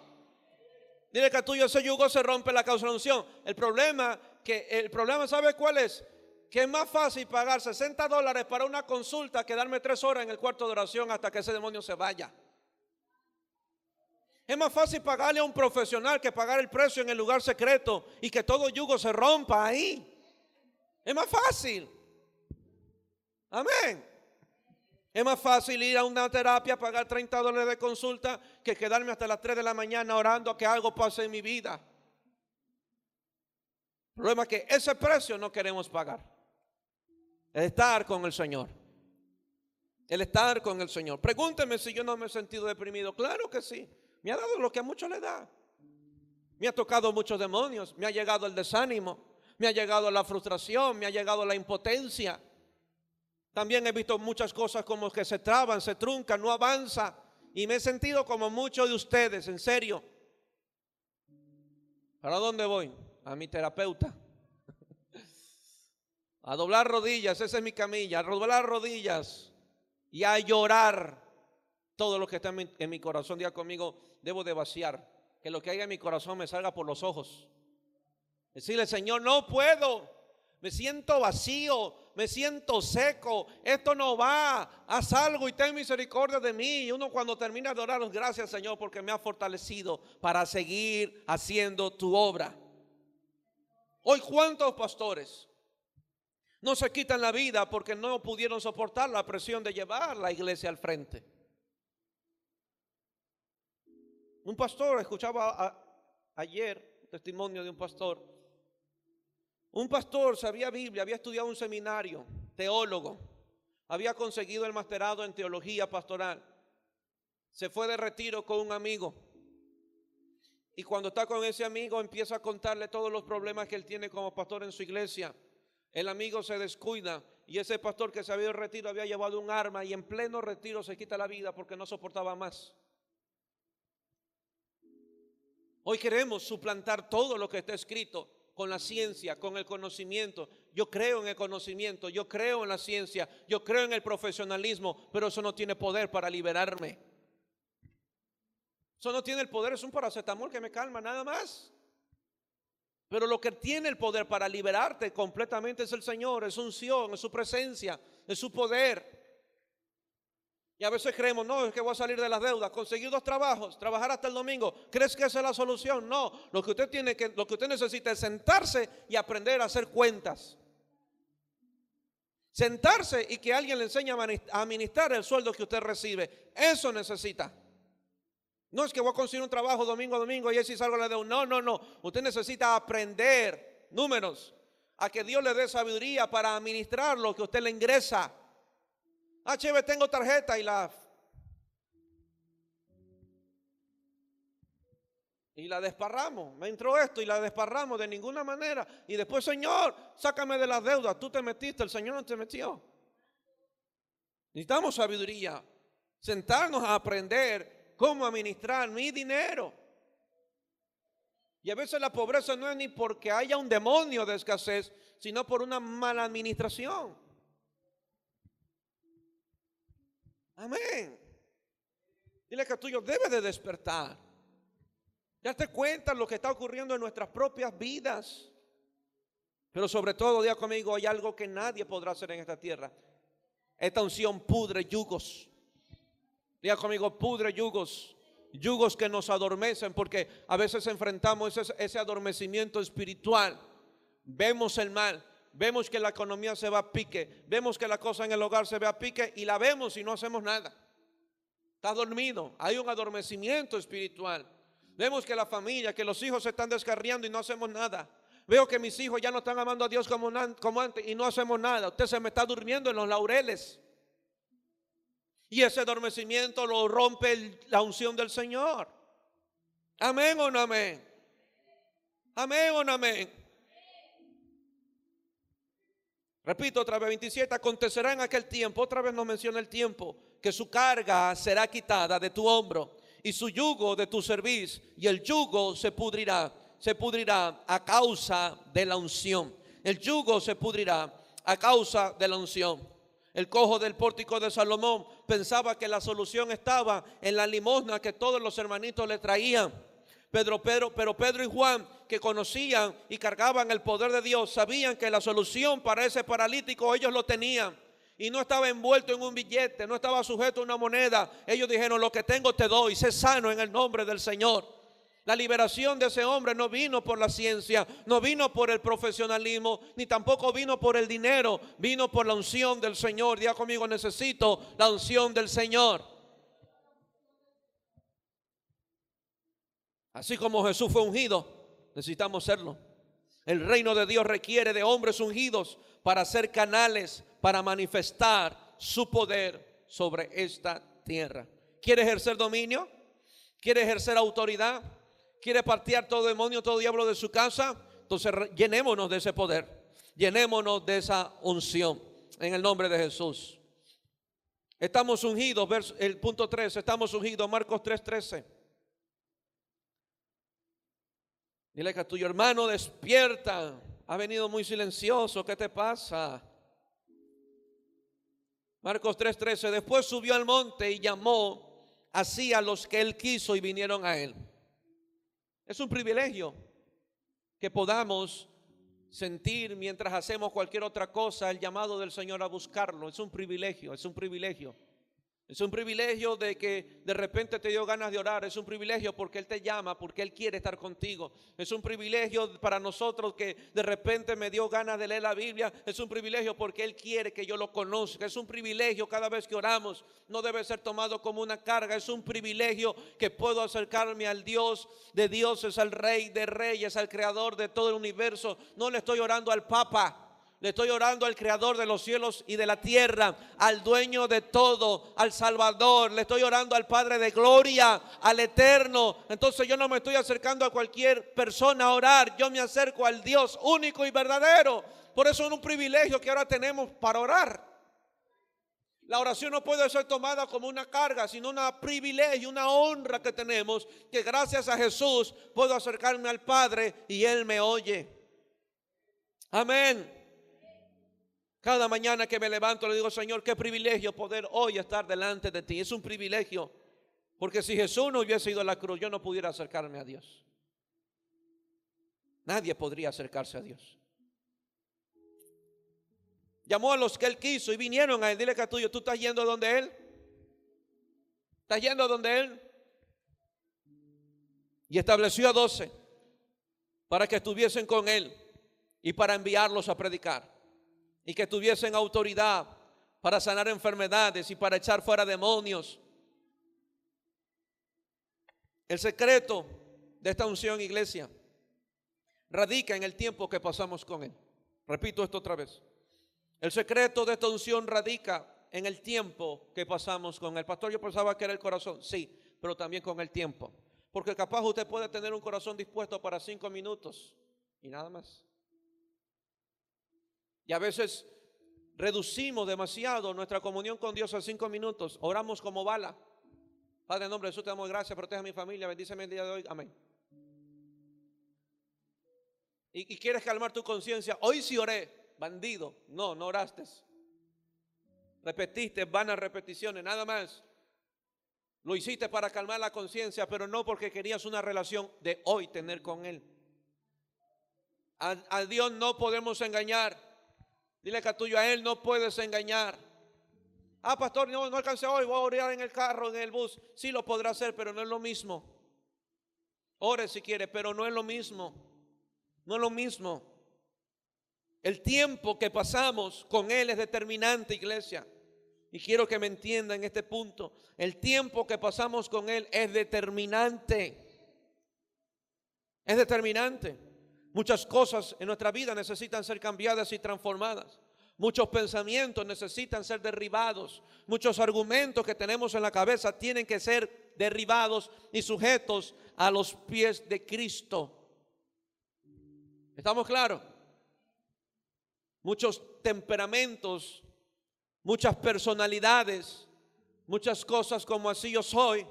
Dile que tuyo ese yugo se rompe a causa de la unción. El problema, ¿sabe cuál es? Que es más fácil pagar $60 para una consulta que darme 3 horas en el cuarto de oración hasta que ese demonio se vaya. Es más fácil pagarle a un profesional que pagar el precio en el lugar secreto y que todo yugo se rompa ahí. Es más fácil. Amén. Es más fácil ir a una terapia, pagar $30 de consulta, que quedarme hasta las 3 de la mañana orando a que algo pase en mi vida. El problema es que ese precio no queremos pagar. El estar con el Señor. El estar con el Señor. Pregúnteme si yo no me he sentido deprimido. Claro que sí. Me ha dado lo que a muchos le da. Me ha tocado muchos demonios. Me ha llegado el desánimo. Me ha llegado la frustración. Me ha llegado la impotencia. También he visto muchas cosas como que se traban, se truncan, no avanza. Y me he sentido como muchos de ustedes, en serio. ¿Para dónde voy? A mi terapeuta. A doblar rodillas, esa es mi camilla. A doblar rodillas y a llorar todo lo que está en mi corazón. Diga conmigo, debo de vaciar. Que lo que haya en mi corazón me salga por los ojos. Decirle, Señor, no puedo. Me siento vacío, me siento seco, esto no va, haz algo y ten misericordia de mí. Y uno cuando termina de orar, gracias Señor porque me ha fortalecido para seguir haciendo tu obra. Hoy cuántos pastores no se quitan la vida porque no pudieron soportar la presión de llevar la iglesia al frente. Un pastor, escuchaba ayer un testimonio de un pastor. Un pastor sabía Biblia, había estudiado un seminario, teólogo, había conseguido el masterado en teología pastoral. Se fue de retiro con un amigo. Y cuando está con ese amigo empieza a contarle todos los problemas que él tiene como pastor en su iglesia. El amigo se descuida y ese pastor que se había ido de retiro había llevado un arma y en pleno retiro se quita la vida porque no soportaba más. Hoy queremos suplantar todo lo que está escrito con la ciencia, con el conocimiento. Yo creo en el conocimiento, yo creo en la ciencia, yo creo en el profesionalismo, pero eso no tiene poder para liberarme. Eso no tiene el poder, es un paracetamol que me calma, nada más. Pero lo que tiene el poder para liberarte completamente es el Señor, es su unción, es su presencia, es su poder. Y a veces creemos, no, es que voy a salir de las deudas, conseguir 2 trabajos, trabajar hasta el domingo. ¿Crees que esa es la solución? No, lo que usted necesita es sentarse y aprender a hacer cuentas. Sentarse y que alguien le enseñe a administrar el sueldo que usted recibe. Eso necesita. No es que voy a conseguir un trabajo domingo a domingo y así salgo de la deuda. No. Usted necesita aprender números, a que Dios le dé sabiduría para administrar lo que usted le ingresa. Chévere, tengo tarjeta y la desparramos. Me entró esto y la desparramos de ninguna manera. Y después, Señor, sácame de las deudas. Tú te metiste, el Señor no te metió. Necesitamos sabiduría. Sentarnos a aprender cómo administrar mi dinero. Y a veces la pobreza no es ni porque haya un demonio de escasez, sino por una mala administración. Amén. Dile que tuyo debe de despertar. Date cuenta de lo que está ocurriendo en nuestras propias vidas. Pero sobre todo, diga conmigo, hay algo que nadie podrá hacer en esta tierra. Esta unción pudre yugos. Diga conmigo, pudre yugos. Yugos que nos adormecen, porque a veces enfrentamos ese adormecimiento espiritual. Vemos el mal, vemos que la economía se va a pique, vemos que la cosa en el hogar se va a pique y la vemos y no hacemos nada. Está dormido, hay un adormecimiento espiritual. Vemos que la familia, que los hijos se están descarriando y no hacemos nada. Veo que mis hijos ya no están amando a Dios como antes y no hacemos nada. Usted se me está durmiendo en los laureles. Y ese adormecimiento lo rompe la unción del Señor. Amén o no amén. Amén o no amén. Repito otra vez, 27, acontecerá en aquel tiempo, otra vez nos menciona el tiempo, que su carga será quitada de tu hombro y su yugo de tu cerviz, y el yugo se pudrirá a causa de la unción. El yugo se pudrirá a causa de la unción. El cojo del pórtico de Salomón pensaba que la solución estaba en la limosna que todos los hermanitos le traían. Pero Pedro y Juan, que conocían y cargaban el poder de Dios, sabían que la solución para ese paralítico ellos lo tenían. Y no estaba envuelto en un billete, no estaba sujeto a una moneda. Ellos dijeron, lo que tengo te doy, sé sano en el nombre del Señor. La liberación de ese hombre no vino por la ciencia, no vino por el profesionalismo, ni tampoco vino por el dinero, vino por la unción del Señor. Diga conmigo, necesito la unción del Señor. Así como Jesús fue ungido, necesitamos serlo. El reino de Dios requiere de hombres ungidos para ser canales, para manifestar su poder sobre esta tierra. ¿Quiere ejercer dominio? ¿Quiere ejercer autoridad? ¿Quiere patear todo demonio, todo diablo de su casa? Entonces llenémonos de ese poder, llenémonos de esa unción en el nombre de Jesús. Estamos ungidos, el punto 3, estamos ungidos, Marcos 3:13. Dile que a tu hermano, despierta, ha venido muy silencioso, ¿qué te pasa? Marcos 3:13, después subió al monte y llamó así a los que él quiso y vinieron a él. Es un privilegio que podamos sentir mientras hacemos cualquier otra cosa el llamado del Señor a buscarlo. Es un privilegio, es un privilegio. Es un privilegio de que de repente te dio ganas de orar. Es un privilegio porque Él te llama, porque Él quiere estar contigo. Es un privilegio para nosotros que de repente me dio ganas de leer la Biblia. Es un privilegio porque Él quiere que yo lo conozca. Es un privilegio cada vez que oramos. No debe ser tomado como una carga. Es un privilegio que puedo acercarme al Dios de dioses, al Rey de reyes, al Creador de todo el universo. No le estoy orando al Papa. Le estoy orando al Creador de los cielos y de la tierra, al dueño de todo, al Salvador. Le estoy orando al Padre de gloria, al Eterno. Entonces yo no me estoy acercando a cualquier persona a orar. Yo me acerco al Dios único y verdadero. Por eso es un privilegio que ahora tenemos para orar. La oración no puede ser tomada como una carga, sino un privilegio, una honra que tenemos, que gracias a Jesús puedo acercarme al Padre y Él me oye. Amén. Cada mañana que me levanto le digo, Señor, qué privilegio poder hoy estar delante de ti. Es un privilegio, porque si Jesús no hubiese ido a la cruz, yo no pudiera acercarme a Dios. nadie podría acercarse a Dios. Llamó a los que Él quiso y vinieron a Él. Dile que a tuyo, ¿tú estás yendo donde Él? ¿Estás yendo a donde Él? Y estableció a 12 para que estuviesen con Él y para enviarlos a predicar, y que tuviesen autoridad para sanar enfermedades y para echar fuera demonios. El secreto de esta unción, iglesia, radica en el tiempo que pasamos con Él. Repito esto otra vez. El secreto de esta unción radica en el tiempo que pasamos con Él. Pastor, yo pensaba que era el corazón. Sí, pero también con el tiempo. Porque capaz usted puede tener un corazón dispuesto para 5 minutos y nada más. Y a veces reducimos demasiado nuestra comunión con Dios a 5 minutos. Oramos como bala. Padre, en nombre de Jesús te damos gracias, protege a mi familia, bendíceme el día de hoy, amén. Y quieres calmar tu conciencia. Hoy sí oré, bandido. No, no oraste. Repetiste vanas repeticiones, nada más. Lo hiciste para calmar la conciencia, pero no porque querías una relación de hoy tener con Él. A Dios no podemos engañar. Dile que a tuyo, a Él no puedes engañar. Ah, pastor, no alcancé hoy, voy a orar en el carro, en el bus. Sí lo podrá hacer, pero no es lo mismo. Ore si quiere, pero no es lo mismo. No es lo mismo. El tiempo que pasamos con Él es determinante, iglesia. Y quiero que me entiendan en este punto. El tiempo que pasamos con Él es determinante. Es determinante. Muchas cosas en nuestra vida necesitan ser cambiadas y transformadas. Muchos pensamientos necesitan ser derribados. Muchos argumentos que tenemos en la cabeza tienen que ser derribados y sujetos a los pies de Cristo. ¿Estamos claros? Muchos temperamentos, muchas personalidades, muchas cosas como así yo soy.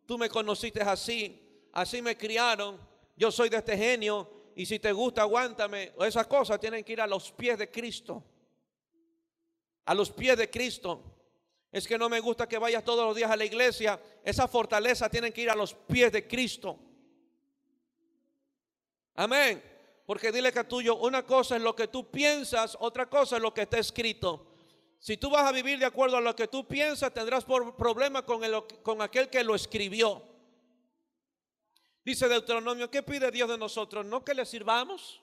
Tú me conociste así, así me criaron, yo soy de este genio y si te gusta aguántame. Esas cosas tienen que ir a los pies de Cristo. A los pies de Cristo. Es que no me gusta que vayas todos los días a la iglesia. Esa fortaleza tienen que ir a los pies de Cristo. Amén. Porque dile que tuyo, una cosa es lo que tú piensas, otra cosa es lo que está escrito. Si tú vas a vivir de acuerdo a lo que tú piensas, tendrás problema con aquel que lo escribió. Dice Deuteronomio, ¿qué pide Dios de nosotros? No que le sirvamos,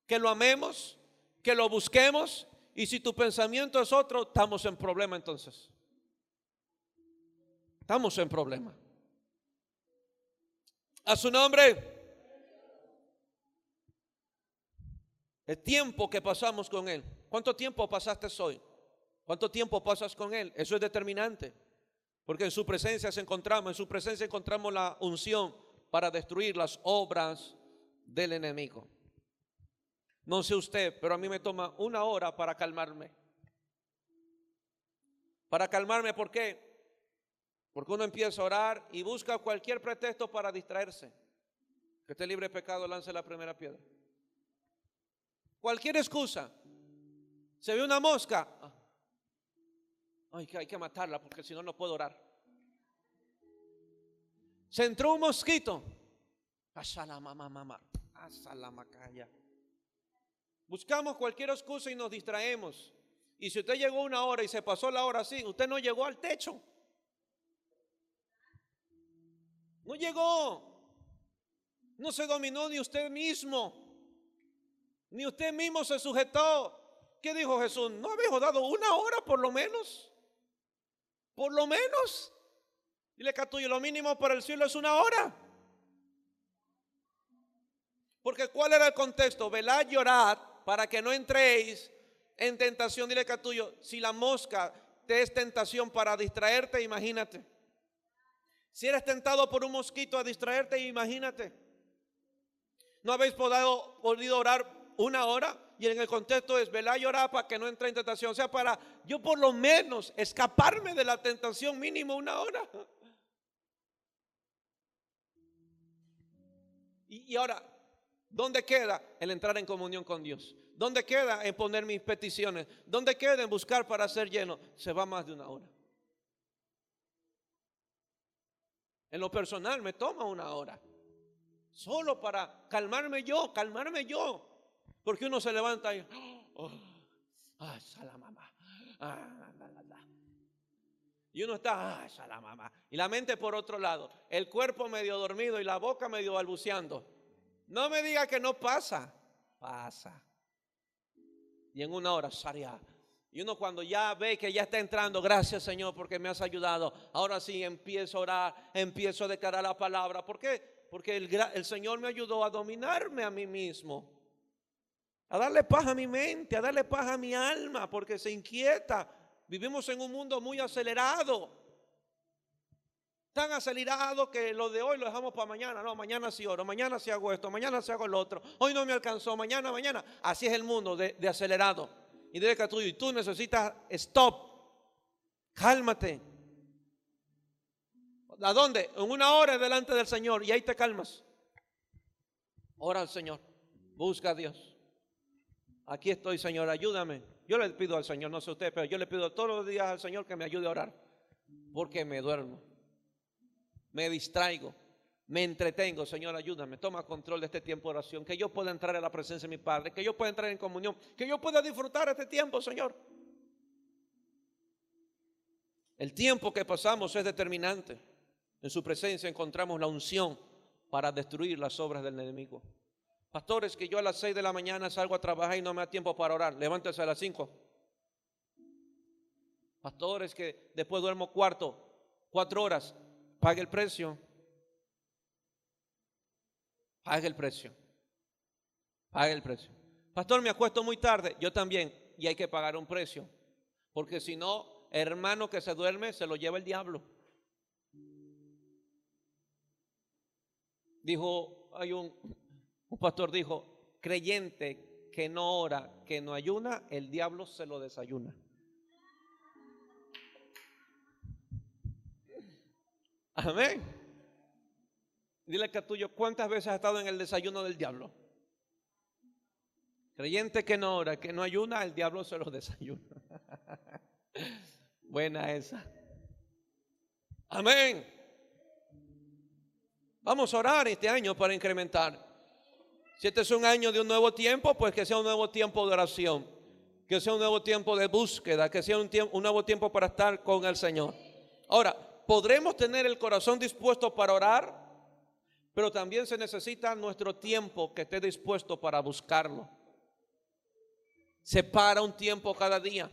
que lo amemos, que lo busquemos. Y si tu pensamiento es otro, estamos en problema entonces. Estamos en problema. A su nombre. El tiempo que pasamos con Él. ¿Cuánto tiempo pasaste hoy? ¿Cuánto tiempo pasas con Él? Eso es determinante. Porque en su presencia encontramos la unción para destruir las obras del enemigo. No sé usted, pero a mí me toma 1 hora para calmarme. Para calmarme, ¿por qué? Porque uno empieza a orar y busca cualquier pretexto para distraerse. Que esté libre de pecado, lance la primera piedra. Cualquier excusa. Se ve una mosca. Ay, que hay que matarla porque si no, no puedo orar. Se entró un mosquito. Buscamos cualquier excusa y nos distraemos. Y si usted llegó 1 hora y se pasó la hora así, usted no llegó al techo. No llegó. No se dominó ni usted mismo. Ni usted mismo se sujetó. ¿Qué dijo Jesús? ¿No habéis dado 1 hora por lo menos? Por lo menos. Dile que a tuyo, lo mínimo para el cielo es 1 hora. Porque ¿cuál era el contexto? Velad y orad para que no entréis en tentación. Dile que a tuyo, si la mosca te es tentación para distraerte, imagínate. Si eres tentado por un mosquito a distraerte, imagínate. ¿No habéis podido orar 1 hora? Y en el contexto es velar y orar para que no entre en tentación. O sea, para yo por lo menos escaparme de la tentación mínimo 1 hora. Y ahora, ¿dónde queda el entrar en comunión con Dios? ¿Dónde queda en poner mis peticiones? ¿Dónde queda en buscar para ser lleno? Se va más de 1 hora. En lo personal me toma 1 hora. Solo para calmarme yo. Porque uno se levanta y, ay, la mamá. Y uno está, ay, la mamá. Y la mente por otro lado. El cuerpo medio dormido y la boca medio balbuceando. No me diga que no pasa. Pasa. Y en una hora, Saria. Y uno cuando ya ve que ya está entrando, gracias Señor porque me has ayudado. Ahora sí empiezo a orar, empiezo a declarar la palabra. ¿Por qué? Porque el Señor me ayudó a dominarme a mí mismo. A darle paz a mi mente, a darle paz a mi alma, porque se inquieta. Vivimos en un mundo muy acelerado. Tan acelerado que lo de hoy lo dejamos para mañana. No, mañana sí oro, mañana sí hago esto, mañana sí hago lo otro. Hoy no me alcanzó, mañana. Así es el mundo de acelerado. Y dile que tú necesitas stop. Cálmate. ¿A dónde? En una hora delante del Señor y ahí te calmas. Ora al Señor. Busca a Dios. Aquí estoy, Señor, ayúdame. Yo le pido al Señor, no sé usted, pero yo le pido todos los días al Señor que me ayude a orar. Porque me duermo, me distraigo, me entretengo. Señor, ayúdame, toma control de este tiempo de oración. Que yo pueda entrar a la presencia de mi Padre, que yo pueda entrar en comunión, que yo pueda disfrutar este tiempo, Señor. El tiempo que pasamos es determinante. En su presencia encontramos la unción para destruir las obras del enemigo. Pastores, que yo a las 6 de la mañana salgo a trabajar y no me da tiempo para orar. Levántese a las 5. Pastores, que después duermo 4 horas. Pague el precio. Pague el precio. Pague el precio. Pastor, me acuesto muy tarde. Yo también. Y hay que pagar un precio. Porque si no, hermano que se duerme, se lo lleva el diablo. Dijo, un pastor dijo, creyente que no ora, que no ayuna, el diablo se lo desayuna. Amén. Dile que tuyo, ¿cuántas veces has estado en el desayuno del diablo? Creyente que no ora, que no ayuna, el diablo se lo desayuna. Buena esa. Amén. Vamos a orar este año para incrementar. Si este es un año de un nuevo tiempo, pues que sea un nuevo tiempo de oración, que sea un nuevo tiempo de búsqueda, que sea un nuevo tiempo para estar con el Señor. Ahora, podremos tener el corazón dispuesto para orar, pero también se necesita nuestro tiempo que esté dispuesto para buscarlo. Separa un tiempo cada día,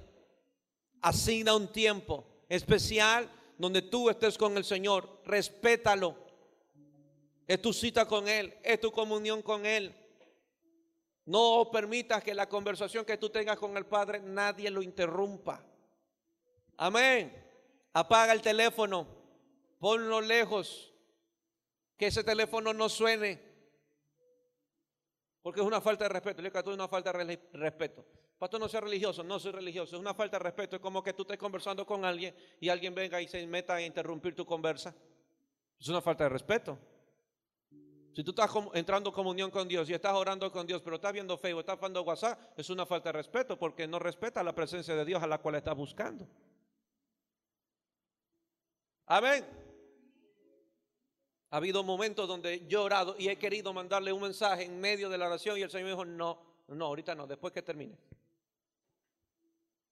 asigna un tiempo especial donde tú estés con el Señor, respétalo. Es tu cita con Él, es tu comunión con Él. No permitas que la conversación que tú tengas con el Padre nadie lo interrumpa. Amén. Apaga el teléfono, ponlo lejos, que ese teléfono no suene, porque es una falta de respeto. Le digo que tú es una falta de respeto. Pastor, no sea religioso. No soy religioso, es una falta de respeto. Es como que tú estés conversando con alguien y alguien venga y se meta a interrumpir tu conversa. Es una falta de respeto. Si tú estás entrando en comunión con Dios y estás orando con Dios, pero estás viendo Facebook, estás viendo WhatsApp, es una falta de respeto porque no respeta la presencia de Dios a la cual estás buscando. Amén. Ha habido momentos donde yo he orado y he querido mandarle un mensaje en medio de la oración y el Señor me dijo, no, ahorita no, después que termine.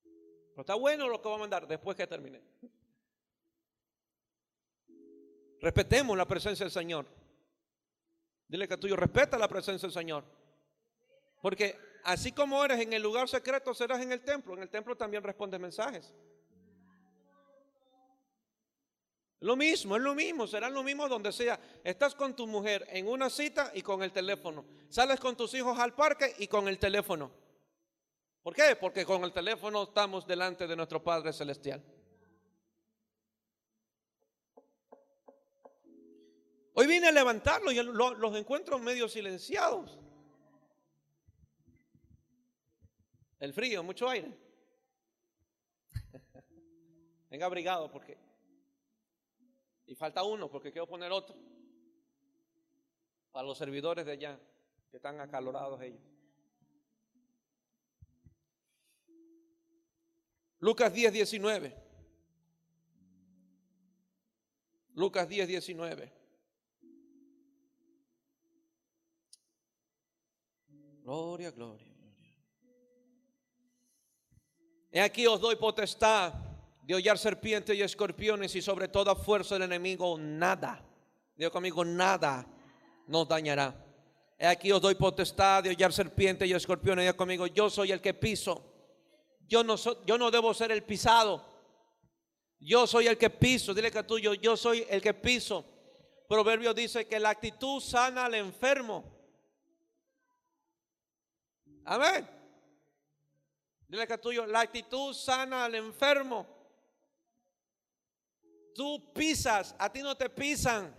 Pero está bueno lo que va a mandar después que termine. Respetemos la presencia del Señor. Dile que tuyo, respeta la presencia del Señor. Porque así como eres en el lugar secreto, serás en el templo. En el templo también respondes mensajes. Lo mismo, es lo mismo, será lo mismo donde sea. Estás con tu mujer en una cita y con el teléfono. Sales con tus hijos al parque y con el teléfono. ¿Por qué? Porque con el teléfono estamos delante de nuestro Padre Celestial. Hoy vine a levantarlos y los encuentro medio silenciados. El frío, mucho aire. Venga abrigado porque... Y falta uno porque quiero poner otro. Para los servidores de allá, que están acalorados ellos. Lucas 10:19. Lucas 10:19. Gloria, gloria, gloria. He aquí os doy potestad de hollar serpientes y escorpiones y sobre toda fuerza del enemigo nada. Dios conmigo, nada nos dañará. He aquí os doy potestad de hollar serpientes y escorpiones. Dios conmigo, yo soy el que piso. Yo no debo ser el pisado. Yo soy el que piso. Dile que a tuyo, yo soy el que piso. Proverbio dice que la actitud sana al enfermo. Amén. Dile que a tuyo, la actitud sana al enfermo. Tú pisas, a ti no te pisan.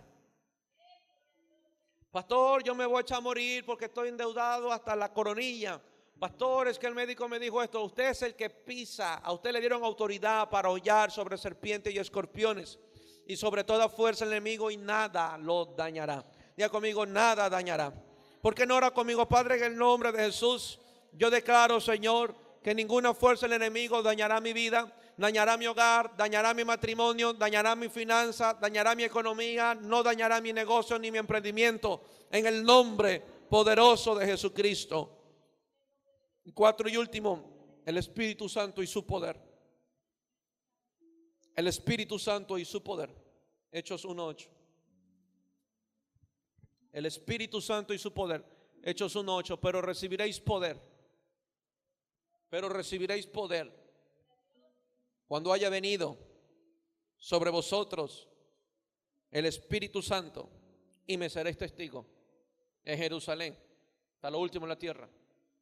Pastor, yo me voy a echar a morir porque estoy endeudado hasta la coronilla. Pastor, es que el médico me dijo esto. Usted es el que pisa. A usted le dieron autoridad para hollar sobre serpientes y escorpiones y sobre toda fuerza del enemigo, y nada lo dañará. Diga conmigo, nada dañará. ¿Por qué no ora conmigo? Padre, en el nombre de Jesús, yo declaro, Señor, que ninguna fuerza del enemigo dañará mi vida, dañará mi hogar, dañará mi matrimonio, dañará mi finanza, dañará mi economía, no dañará mi negocio ni mi emprendimiento, en el nombre poderoso de Jesucristo. Y cuatro y último, el Espíritu Santo y su poder. El Espíritu Santo y su poder. Hechos 1:8. El Espíritu Santo y su poder. Hechos 1:8. Pero recibiréis poder. Pero recibiréis poder cuando haya venido sobre vosotros el Espíritu Santo, y me seréis testigo en Jerusalén hasta lo último en la tierra.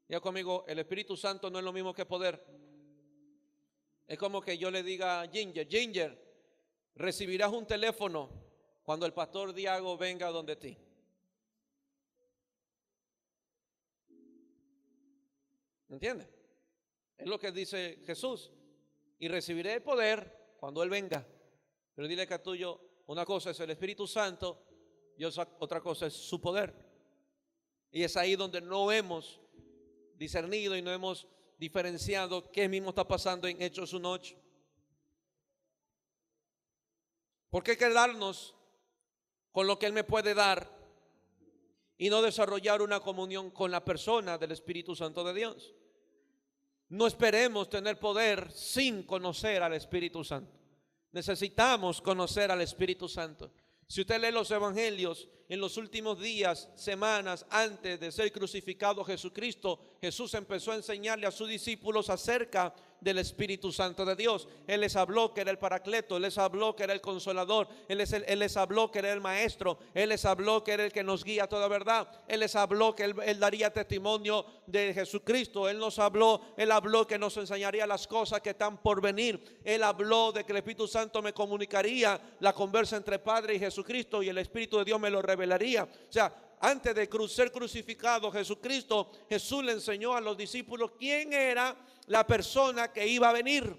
Ya conmigo, el Espíritu Santo no es lo mismo que poder. Es como que yo le diga a Ginger, recibirás un teléfono cuando el pastor Diago venga donde ti. ¿Entiendes? Es lo que dice Jesús. Y recibiré el poder cuando Él venga. Pero dile que a tuyo, una cosa es el Espíritu Santo y otra cosa es su poder. Y es ahí donde no hemos discernido y no hemos diferenciado qué mismo está pasando en Hechos 1:8. ¿Por qué quedarnos con lo que Él me puede dar y no desarrollar una comunión con la persona del Espíritu Santo de Dios? No esperemos tener poder sin conocer al Espíritu Santo. Necesitamos conocer al Espíritu Santo. Si usted lee los evangelios, en los últimos días, semanas antes de ser crucificado Jesucristo, Jesús empezó a enseñarle a sus discípulos acerca del Espíritu Santo de Dios. Él les habló que era el Paracleto, Él les habló que era el Consolador, Él les habló que era el Maestro, Él les habló que era el que nos guía a toda verdad, Él les habló que Él daría testimonio de Jesucristo, Él habló que nos enseñaría las cosas que están por venir, Él habló de que el Espíritu Santo me comunicaría la conversa entre Padre y Jesucristo, y el Espíritu de Dios me lo revelaría. O sea, antes de ser crucificado Jesucristo, Jesús le enseñó a los discípulos quién era la persona que iba a venir.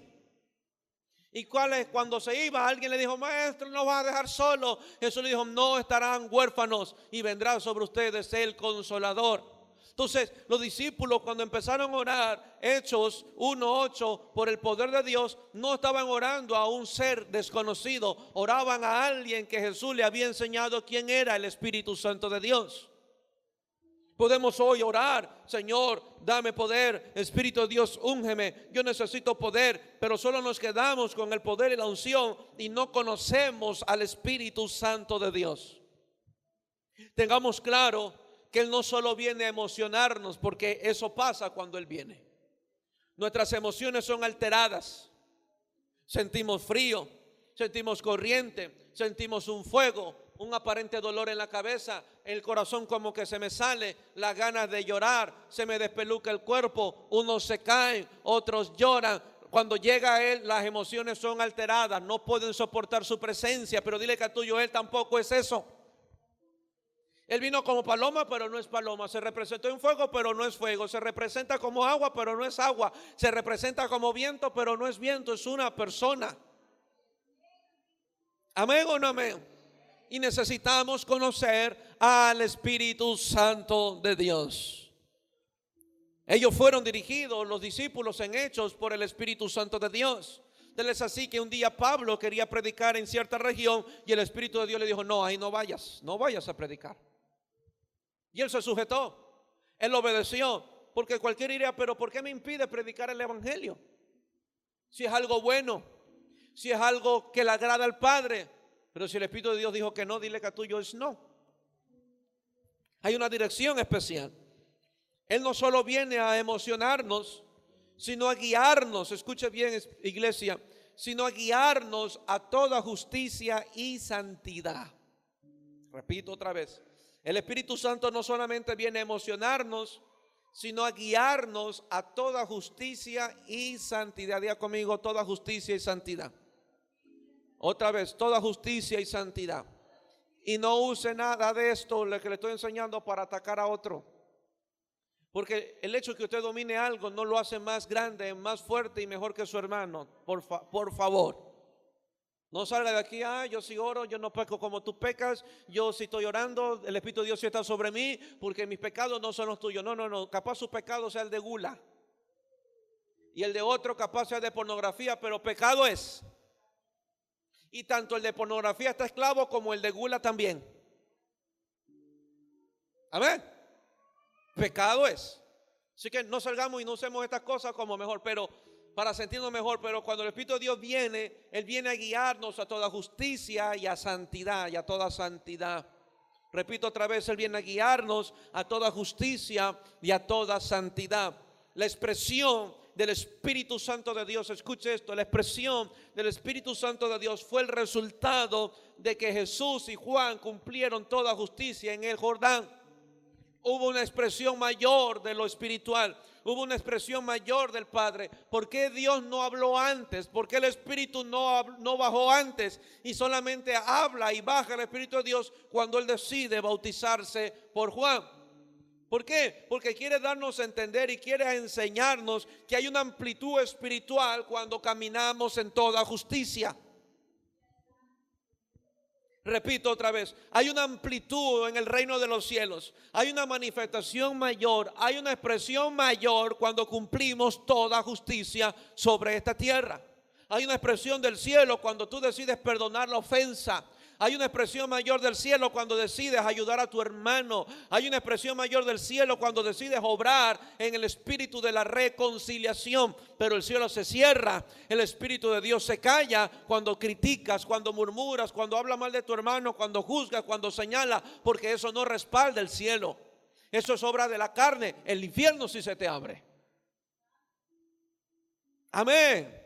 Y cuando se iba, alguien le dijo: maestro, ¿nos va a dejar solo? Jesús le dijo: no estarán huérfanos y vendrá sobre ustedes el Consolador. Entonces los discípulos, cuando empezaron a orar, Hechos 1:8, por el poder de Dios, no estaban orando a un ser desconocido, oraban a alguien que Jesús le había enseñado quién era el Espíritu Santo de Dios. Podemos hoy orar: Señor, dame poder, Espíritu de Dios, úngeme, yo necesito poder, pero solo nos quedamos con el poder y la unción y no conocemos al Espíritu Santo de Dios. Tengamos claro que Él no solo viene a emocionarnos, porque eso pasa cuando Él viene. Nuestras emociones son alteradas. Sentimos frío, sentimos corriente, sentimos un fuego, un aparente dolor en la cabeza, el corazón como que se me sale, las ganas de llorar, se me despeluca el cuerpo, unos se caen, otros lloran. Cuando llega a Él, las emociones son alteradas, no pueden soportar su presencia. Pero dile que a tuyo, Él tampoco es eso. Él vino como paloma, pero no es paloma. Se representó en fuego, pero no es fuego. Se representa como agua, pero no es agua. Se representa como viento, pero no es viento. Es una persona. ¿Amén o no amén? Y necesitamos conocer al Espíritu Santo de Dios. Ellos fueron dirigidos, los discípulos, en Hechos, por el Espíritu Santo de Dios. Es así que un día Pablo quería predicar en cierta región y el Espíritu de Dios le dijo: no, ahí no vayas a predicar. Y él se sujetó. Él obedeció, porque cualquiera diría, pero ¿por qué me impide predicar el evangelio? Si es algo bueno, si es algo que le agrada al Padre. Pero si el Espíritu de Dios dijo que no, dile que a tuyo es no. Hay una dirección especial. Él no solo viene a emocionarnos, sino a guiarnos, escuche bien, iglesia, sino a guiarnos a toda justicia y santidad. Repito otra vez, el Espíritu Santo no solamente viene a emocionarnos, sino a guiarnos a toda justicia y santidad. Diga conmigo, toda justicia y santidad. Otra vez, toda justicia y santidad. Y no use nada de esto, lo que le estoy enseñando, para atacar a otro. Porque el hecho de que usted domine algo no lo hace más grande, más fuerte y mejor que su hermano. Por favor. No salga de aquí, yo sí oro, yo no peco como tú pecas, yo sí estoy orando, el Espíritu de Dios sí está sobre mí, porque mis pecados no son los tuyos. No, capaz su pecado sea el de gula. Y el de otro capaz sea de pornografía, pero pecado es. Y tanto el de pornografía está esclavo como el de gula también. Amén. Pecado es. Así que no salgamos y no usemos estas cosas como mejor, pero para sentirnos mejor. Pero cuando el Espíritu de Dios viene, Él viene a guiarnos a toda justicia y a santidad, y a toda santidad. Repito otra vez, Él viene a guiarnos a toda justicia y a toda santidad. La expresión del Espíritu Santo de Dios, escuche esto, la expresión del Espíritu Santo de Dios fue el resultado de que Jesús y Juan cumplieron toda justicia en el Jordán. Hubo una expresión mayor de lo espiritual, hubo una expresión mayor del Padre. ¿Por qué Dios no habló antes? ¿Por qué el Espíritu no bajó antes? Y solamente habla y baja el Espíritu de Dios cuando Él decide bautizarse por Juan. ¿Por qué? Porque quiere darnos a entender y quiere enseñarnos que hay una amplitud espiritual cuando caminamos en toda justicia. Repito otra vez, hay una amplitud en el reino de los cielos, hay una manifestación mayor, hay una expresión mayor cuando cumplimos toda justicia sobre esta tierra. Hay una expresión del cielo cuando tú decides perdonar la ofensa. Hay una expresión mayor del cielo cuando decides ayudar a tu hermano. Hay una expresión mayor del cielo cuando decides obrar en el espíritu de la reconciliación. Pero el cielo se cierra, el Espíritu de Dios se calla cuando criticas, cuando murmuras, cuando hablas mal de tu hermano, cuando juzgas, cuando señala, porque eso no respalda el cielo. Eso es obra de la carne. El infierno sí se te abre. Amén.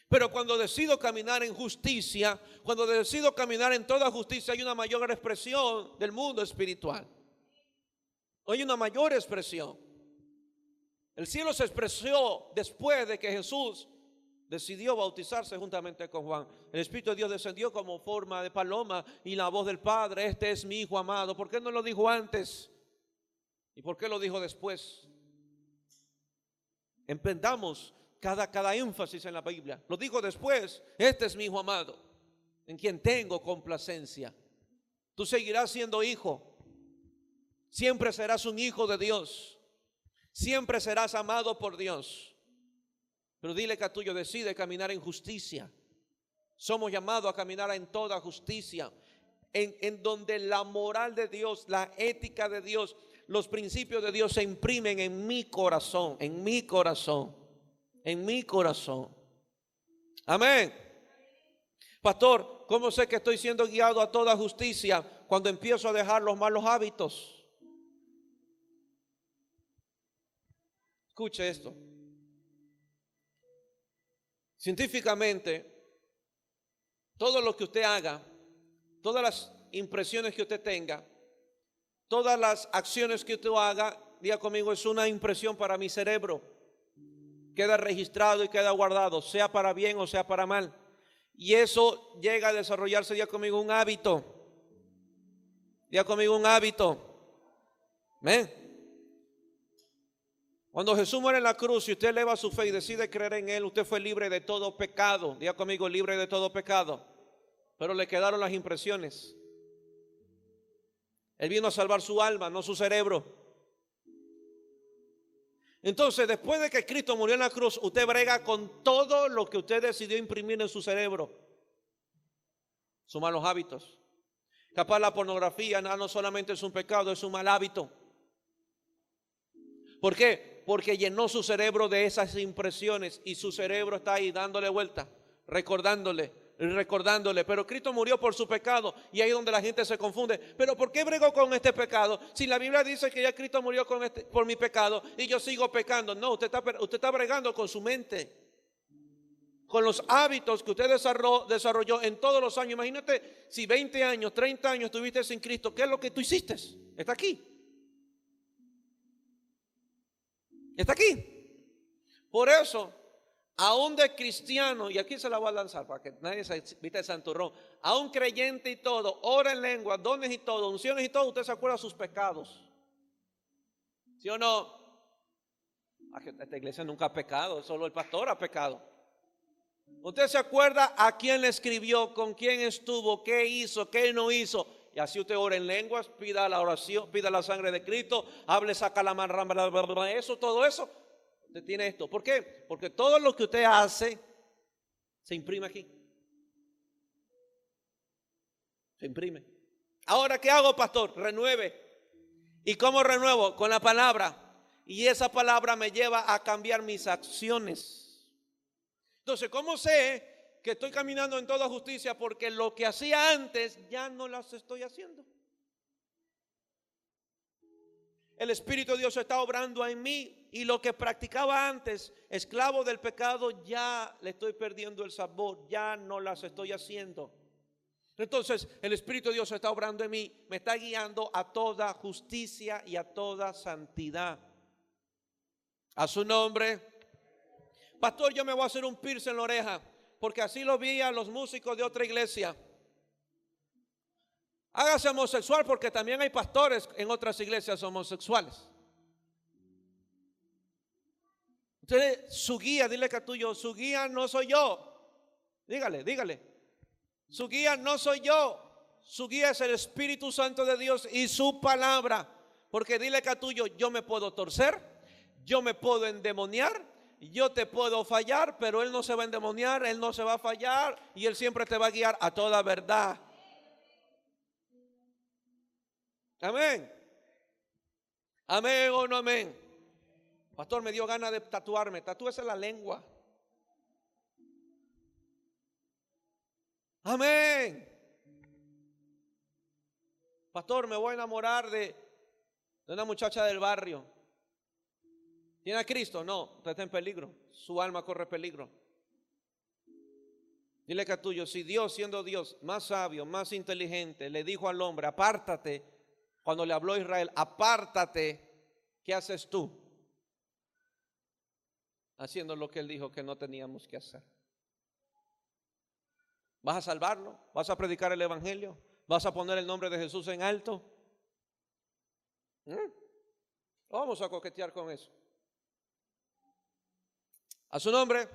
Pero cuando decido caminar en justicia, cuando decido caminar en toda justicia, hay una mayor expresión del mundo espiritual. Hay una mayor expresión. El cielo se expresó después de que Jesús decidió bautizarse juntamente con Juan. El Espíritu de Dios descendió como forma de paloma y la voz del Padre: este es mi Hijo amado. ¿Por qué no lo dijo antes? ¿Y por qué lo dijo después? Emprendamos cada énfasis en la Biblia. Lo dijo después: este es mi Hijo amado, en quien tengo complacencia. Tú seguirás siendo hijo. Siempre serás un hijo de Dios. Siempre serás amado por Dios. Pero dile que a tuyo decide caminar en justicia. Somos llamados a caminar en toda justicia, en donde la moral de Dios, la ética de Dios, los principios de Dios se imprimen en mi corazón, en mi corazón. En mi corazón. Amén. Pastor, ¿cómo sé que estoy siendo guiado a toda justicia? Cuando empiezo a dejar los malos hábitos. Escuche esto. Científicamente, todo lo que usted haga, todas las impresiones que usted tenga, todas las acciones que usted haga, diga conmigo, es una impresión para mi cerebro. Queda registrado y queda guardado, sea para bien o sea para mal. Y eso llega a desarrollarse, ya conmigo, un hábito. Ya conmigo, un hábito. ¿Ven? Cuando Jesús muere en la cruz y usted eleva su fe y decide creer en Él, usted fue libre de todo pecado. Diga conmigo, libre de todo pecado. Pero le quedaron las impresiones. Él vino a salvar su alma, no su cerebro. Entonces, después de que Cristo murió en la cruz, usted brega con todo lo que usted decidió imprimir en su cerebro. Sus malos hábitos. Capaz la pornografía no solamente es un pecado, es un mal hábito. ¿Por qué? Porque llenó su cerebro de esas impresiones y su cerebro está ahí dándole vuelta, recordándole, recordándole. Pero Cristo murió por su pecado y ahí es donde la gente se confunde. ¿Pero por qué bregó con este pecado? Si la Biblia dice que ya Cristo murió por mi pecado y yo sigo pecando. No, usted está bregando con su mente, con los hábitos que usted desarrolló en todos los años. Imagínate si 20 años, 30 años estuviste sin Cristo. ¿Qué es lo que tú hiciste? Está aquí. Está aquí. Por eso, aún de cristiano, y aquí se la voy a lanzar para que nadie se viste el santurrón, a un creyente y todo, ora en lengua, dones y todo, unciones y todo, usted se acuerda de sus pecados. ¿Sí o no? Esta iglesia nunca ha pecado, solo el pastor ha pecado. Usted se acuerda a quién le escribió, con quién estuvo, qué hizo, qué no hizo. Y así usted ora en lenguas, pida la oración, pida la sangre de Cristo, hable, saca la mano, eso, todo eso. Usted tiene esto. ¿Por qué? Porque todo lo que usted hace se imprime aquí. Se imprime. Ahora, ¿qué hago, pastor? Renueve. ¿Y cómo renuevo? Con la palabra. Y esa palabra me lleva a cambiar mis acciones. Entonces, ¿cómo sé que estoy caminando en toda justicia? Porque lo que hacía antes ya no las estoy haciendo. El Espíritu de Dios está obrando en mí y lo que practicaba antes, esclavo del pecado, ya le estoy perdiendo el sabor, ya no las estoy haciendo. Entonces el Espíritu de Dios está obrando en mí, me está guiando a toda justicia y a toda santidad. A su nombre. Pastor, yo me voy a hacer un piercing en la oreja, porque así lo vi a los músicos de otra iglesia. Hágase homosexual, porque también hay pastores en otras iglesias homosexuales. Usted, su guía, dile que tuyo, su guía no soy yo. Dígale. Su guía no soy yo. Su guía es el Espíritu Santo de Dios y su palabra. Porque dile que tuyo, yo me puedo torcer, yo me puedo endemoniar, yo te puedo fallar, pero Él no se va a endemoniar, Él no se va a fallar y Él siempre te va a guiar a toda verdad. Amén. Amén o no amén. Pastor, me dio ganas de tatuarme. Tatúese la lengua. Amén. Pastor, me voy a enamorar de una muchacha del barrio. ¿Tiene a Cristo? No, usted está en peligro. Su alma corre peligro. Dile que a tuyo, si Dios, siendo Dios más sabio, más inteligente, le dijo al hombre, apártate. Cuando le habló a Israel, apártate, ¿qué haces tú? Haciendo lo que Él dijo que no teníamos que hacer. ¿Vas a salvarlo? ¿Vas a predicar el evangelio? ¿Vas a poner el nombre de Jesús en alto? Vamos a coquetear con eso. A su nombre.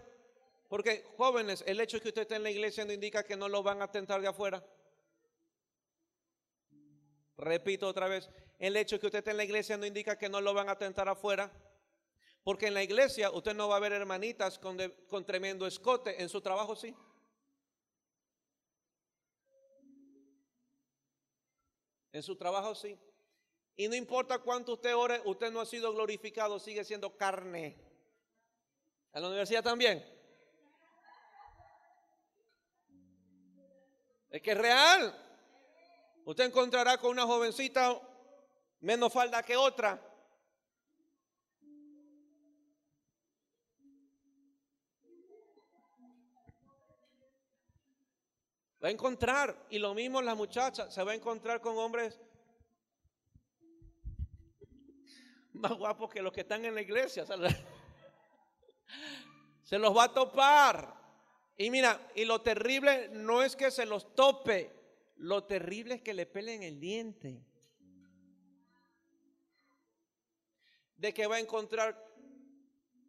Porque jóvenes, el hecho de que usted esté en la iglesia no indica que no lo van a tentar de afuera. Repito otra vez, el hecho de que usted esté en la iglesia no indica que no lo van a tentar afuera. Porque en la iglesia usted no va a ver hermanitas con tremendo escote. En su trabajo sí. En su trabajo sí. Y no importa cuánto usted ore, usted no ha sido glorificado, sigue siendo carne. En la universidad también. Es que es real. Usted encontrará con una jovencita menos falda que otra. Va a encontrar, y lo mismo la muchacha, se va a encontrar con hombres más guapos que los que están en la iglesia. Se los va a topar. Y mira, y lo terrible no es que se los tope, lo terrible es que le pelen el diente. De que va a encontrar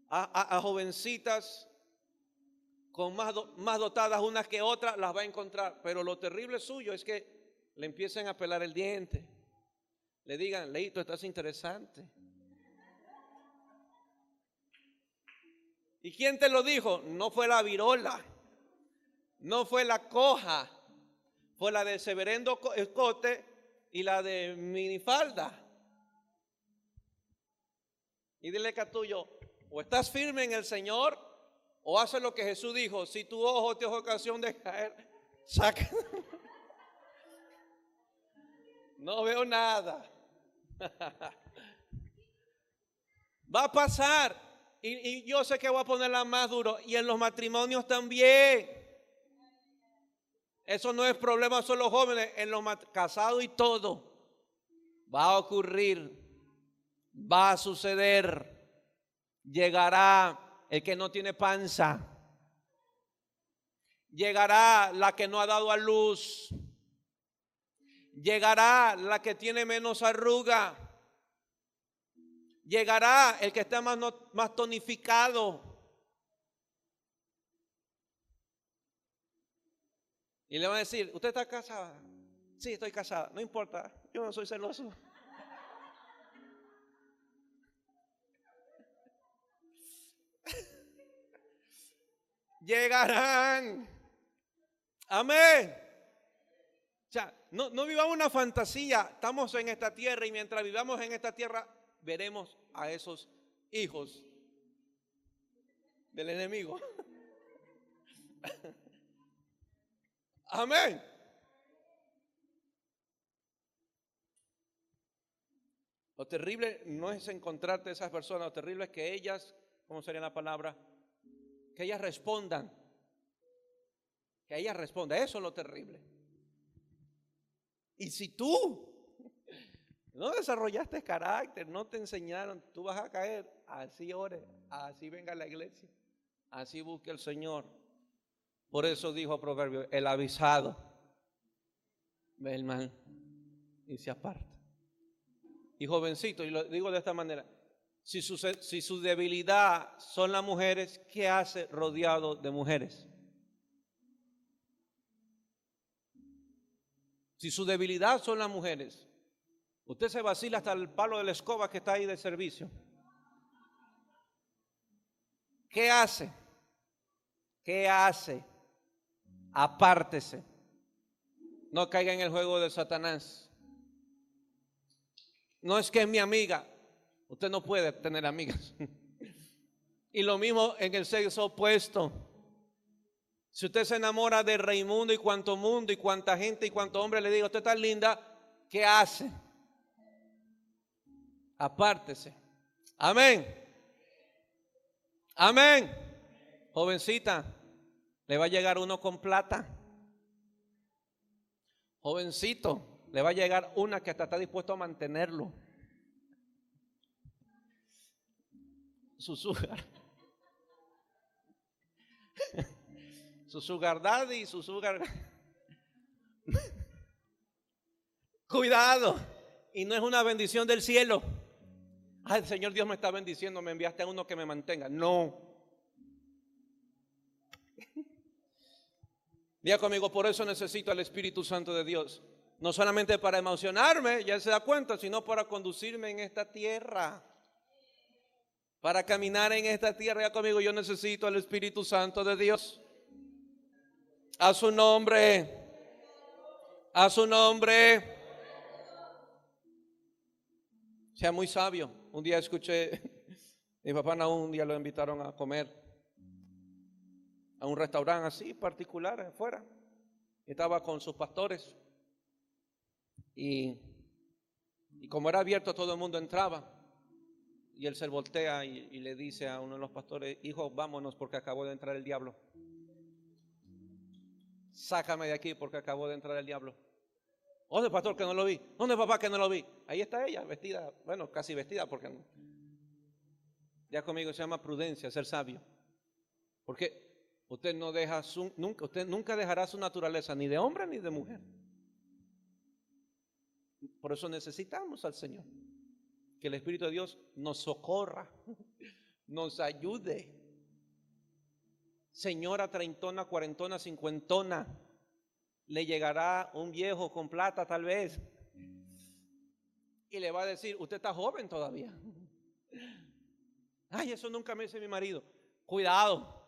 a jovencitas con más dotadas unas que otras, las va a encontrar. Pero lo terrible suyo es que le empiecen a pelar el diente. Le digan, Leito, estás interesante. ¿Y quién te lo dijo? No fue la virola, no fue la coja, fue la de severendo escote y la de minifalda. Y dile que a tuyo, o estás firme en el Señor, o haces lo que Jesús dijo: si tu ojo te es ocasión de caer, saca. No veo nada. Va a pasar. Y yo sé que voy a ponerla más duro. Y en los matrimonios también. Eso no es problema solo los jóvenes. En los casados y todo. Va a ocurrir. Va a suceder. Llegará el que no tiene panza. Llegará la que no ha dado a luz. Llegará la que tiene menos arruga. Llegará el que está más tonificado. Y le van a decir: ¿usted está casada? Sí, estoy casada. No importa, yo no soy celoso. Llegarán. Amén. O sea, no vivamos una fantasía. Estamos en esta tierra y mientras vivamos en esta tierra veremos a esos hijos del enemigo. Amén. Lo terrible no es encontrarte esas personas, lo terrible es que ellas, ¿cómo sería la palabra? Que ellas respondan. Que ellas respondan, eso es lo terrible. Y si tú no desarrollaste carácter, no te enseñaron, tú vas a caer. Así ore, así venga a la iglesia, así busque al Señor. Por eso dijo Proverbio: el avisado ve el mal y se aparta. Y jovencito, y lo digo de esta manera: si su debilidad son las mujeres, ¿qué hace rodeado de mujeres? Si su debilidad son las mujeres, usted se vacila hasta el palo de la escoba que está ahí de servicio. ¿Qué hace? ¿Qué hace? Apártese. No caiga en el juego de Satanás. No es que es mi amiga. Usted no puede tener amigas. Y lo mismo en el sexo opuesto. Si usted se enamora de Raimundo y cuánto mundo y cuánta gente y cuánto hombre le diga: usted está linda, ¿qué hace? Apártese. Amén. Amén. Jovencita, le va a llegar uno con plata. Jovencito, le va a llegar una que hasta está dispuesto a mantenerlo. Su sugar. Su sugar daddy y su sugar. Cuidado. Y no es una bendición del cielo. Ay, Señor Dios me está bendiciendo, me enviaste a uno que me mantenga. No. Diga conmigo: por eso necesito al Espíritu Santo de Dios. No solamente para emocionarme, ya se da cuenta, sino para conducirme en esta tierra. Para caminar en esta tierra. Ya conmigo: yo necesito al Espíritu Santo de Dios. A su nombre. A su nombre. Sea muy sabio. Un día escuché, mi papá un día lo invitaron a comer a un restaurante así particular afuera. Estaba con sus pastores y como era abierto, todo el mundo entraba. Y él se voltea y le dice a uno de los pastores: hijo, vámonos porque acabó de entrar el diablo. Sácame de aquí porque acabó de entrar el diablo. ¿Dónde, pastor, que no lo vi? ¿Dónde, papá, que no lo vi? Ahí está ella, vestida, bueno, casi vestida, porque no. Ya conmigo se llama prudencia, ser sabio. Porque usted no deja usted nunca dejará su naturaleza, ni de hombre ni de mujer. Por eso necesitamos al Señor. Que el Espíritu de Dios nos socorra, nos ayude. Señora treintona, cuarentona, cincuentona, le llegará un viejo con plata tal vez y le va a decir: usted está joven todavía. Ay, eso nunca me dice mi marido. Cuidado,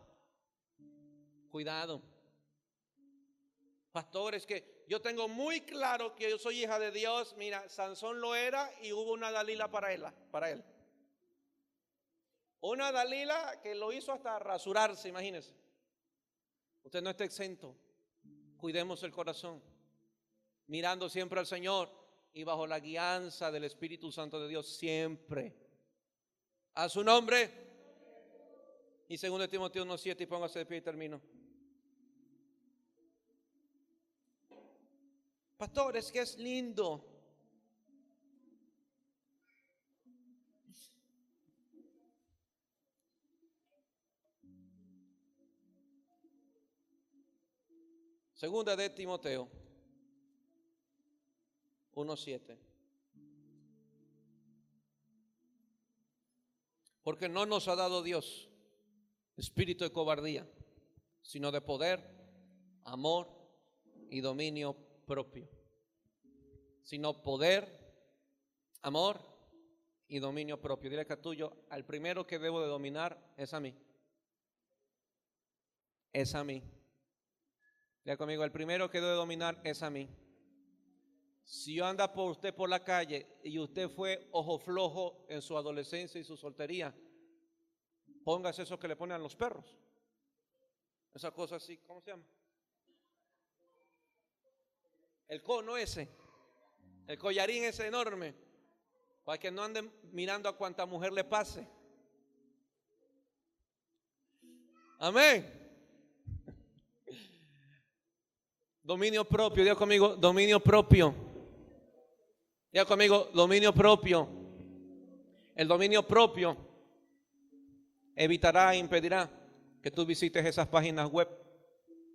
cuidado. Pastores, que yo tengo muy claro que yo soy hija de Dios. Mira, Sansón lo era y hubo una Dalila para él. Una Dalila que lo hizo hasta rasurarse, imagínense. Usted no está exento. Cuidemos el corazón, mirando siempre al Señor y bajo la guianza del Espíritu Santo de Dios siempre. A su nombre. Y 2 Timoteo 1:7, y póngase de pie y termino. Pastor, es que es lindo. Segunda de Timoteo 1:7. Porque no nos ha dado Dios espíritu de cobardía, sino de poder, amor y dominio propio. Sino poder, amor y dominio propio. Dile que tuyo, al primero que debo de dominar es a mí. Es a mí. Diga conmigo, el primero que debo de dominar es a mí. Si yo anda por usted por la calle y usted fue ojo flojo en su adolescencia y su soltería, póngase eso que le ponen a los perros. Esa cosa así, ¿cómo se llama? El cono ese, el collarín ese enorme, para que no anden mirando a cuanta mujer le pase. Amén. Dominio propio, diga conmigo, dominio propio. Diga conmigo, dominio propio. El dominio propio evitará e impedirá que tú visites esas páginas web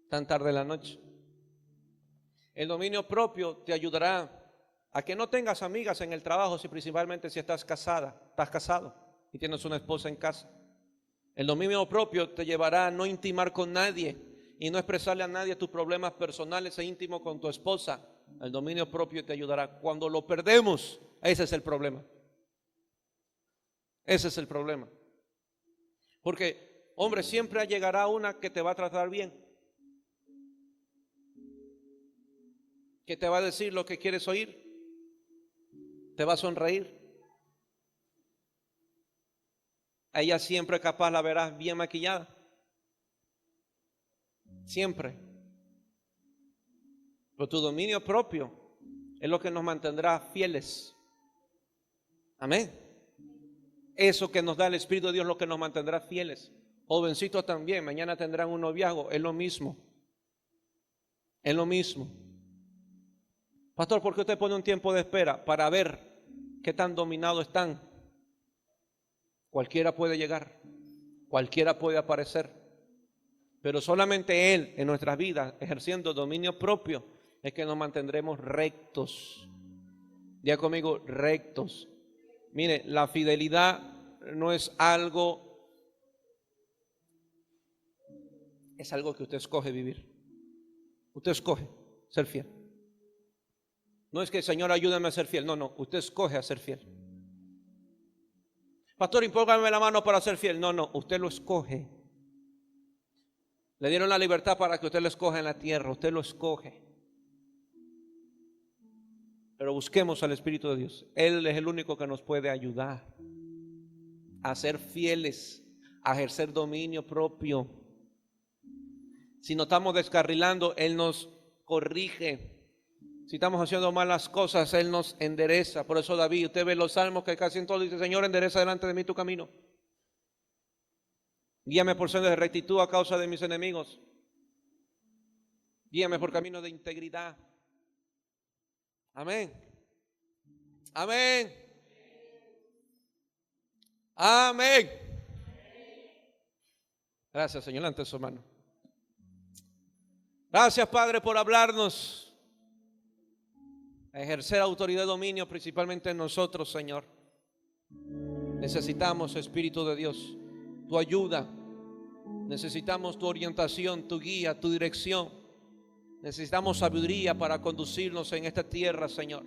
tan tarde en la noche. El dominio propio te ayudará a que no tengas amigas en el trabajo, principalmente si estás casado y tienes una esposa en casa. El dominio propio te llevará a no intimar con nadie y no expresarle a nadie tus problemas personales e íntimos con tu esposa. El dominio propio te ayudará. Cuando lo perdemos, ese es el problema. Ese es el problema. Porque, hombre, siempre llegará una que te va a tratar bien, que te va a decir lo que quieres oír, te va a sonreír. A ella siempre capaz la verás bien maquillada. Siempre. Pero tu dominio propio es lo que nos mantendrá fieles. Amén. Eso que nos da el Espíritu de Dios es lo que nos mantendrá fieles. Jovencitos también, mañana tendrán un noviazgo, es lo mismo. Es lo mismo. Pastor, ¿por qué usted pone un tiempo de espera? Para ver qué tan dominados están. Cualquiera puede llegar, cualquiera puede aparecer, pero solamente Él en nuestras vidas, ejerciendo dominio propio, es que nos mantendremos rectos. Diga conmigo, rectos. Mire, la fidelidad no es algo, es algo que usted escoge vivir. Usted escoge ser fiel. No es que, Señor, ayúdame a ser fiel. No, usted escoge a ser fiel. Pastor, impóngame la mano para ser fiel. No, usted lo escoge. Le dieron la libertad para que usted lo escoja en la tierra. Usted lo escoge. Pero busquemos al Espíritu de Dios. Él es el único que nos puede ayudar a ser fieles, a ejercer dominio propio. Si nos estamos descarrilando, Él nos corrige. Si estamos haciendo malas cosas, Él nos endereza. Por eso David, usted ve los salmos que casi en todo dice: Señor, endereza delante de mí tu camino. Guíame por sendas de rectitud a causa de mis enemigos. Guíame por camino de integridad. Amén. Amén. Amén. Gracias, Señor. Levante su mano. Gracias, Padre, por hablarnos. A ejercer autoridad y dominio principalmente en nosotros, Señor. Necesitamos, Espíritu de Dios, tu ayuda. Necesitamos tu orientación, tu guía, tu dirección. Necesitamos sabiduría para conducirnos en esta tierra, Señor.